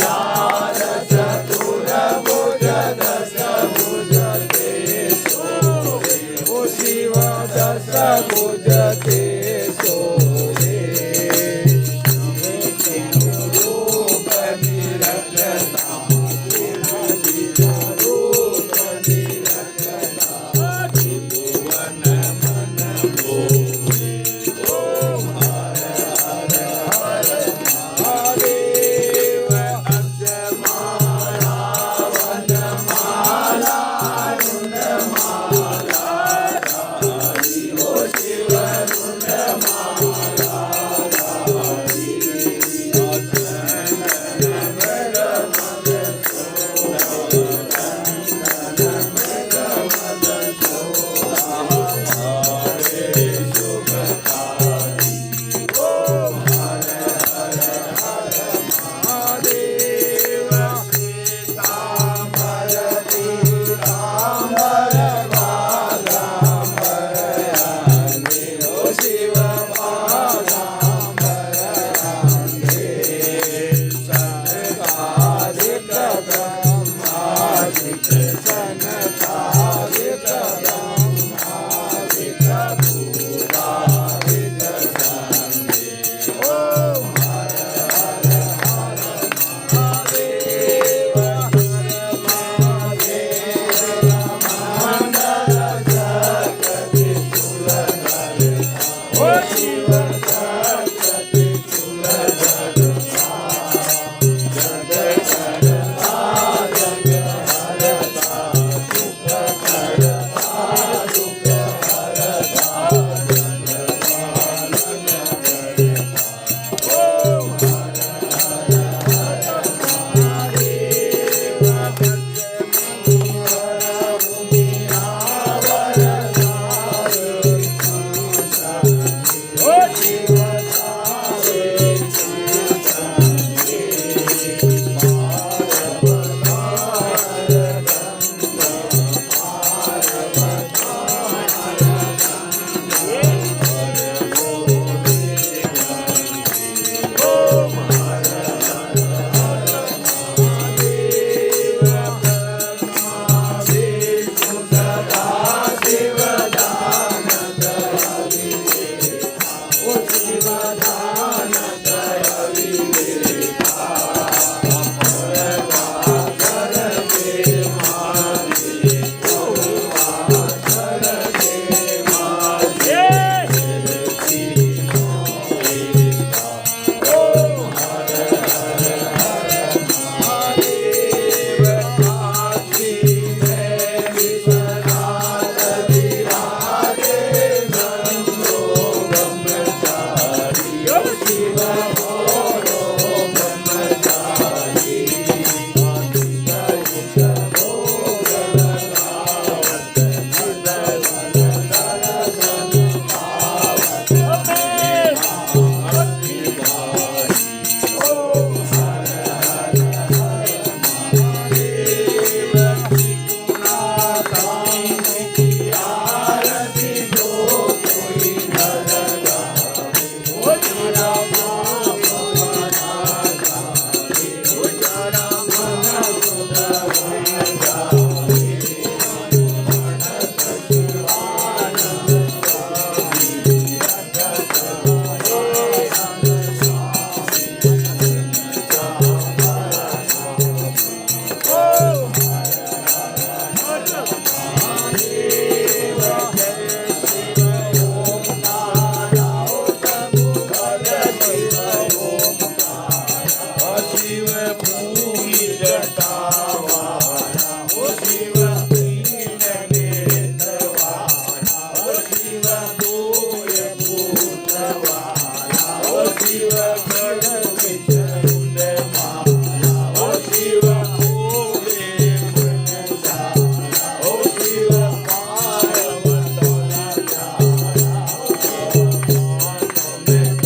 शिव खंड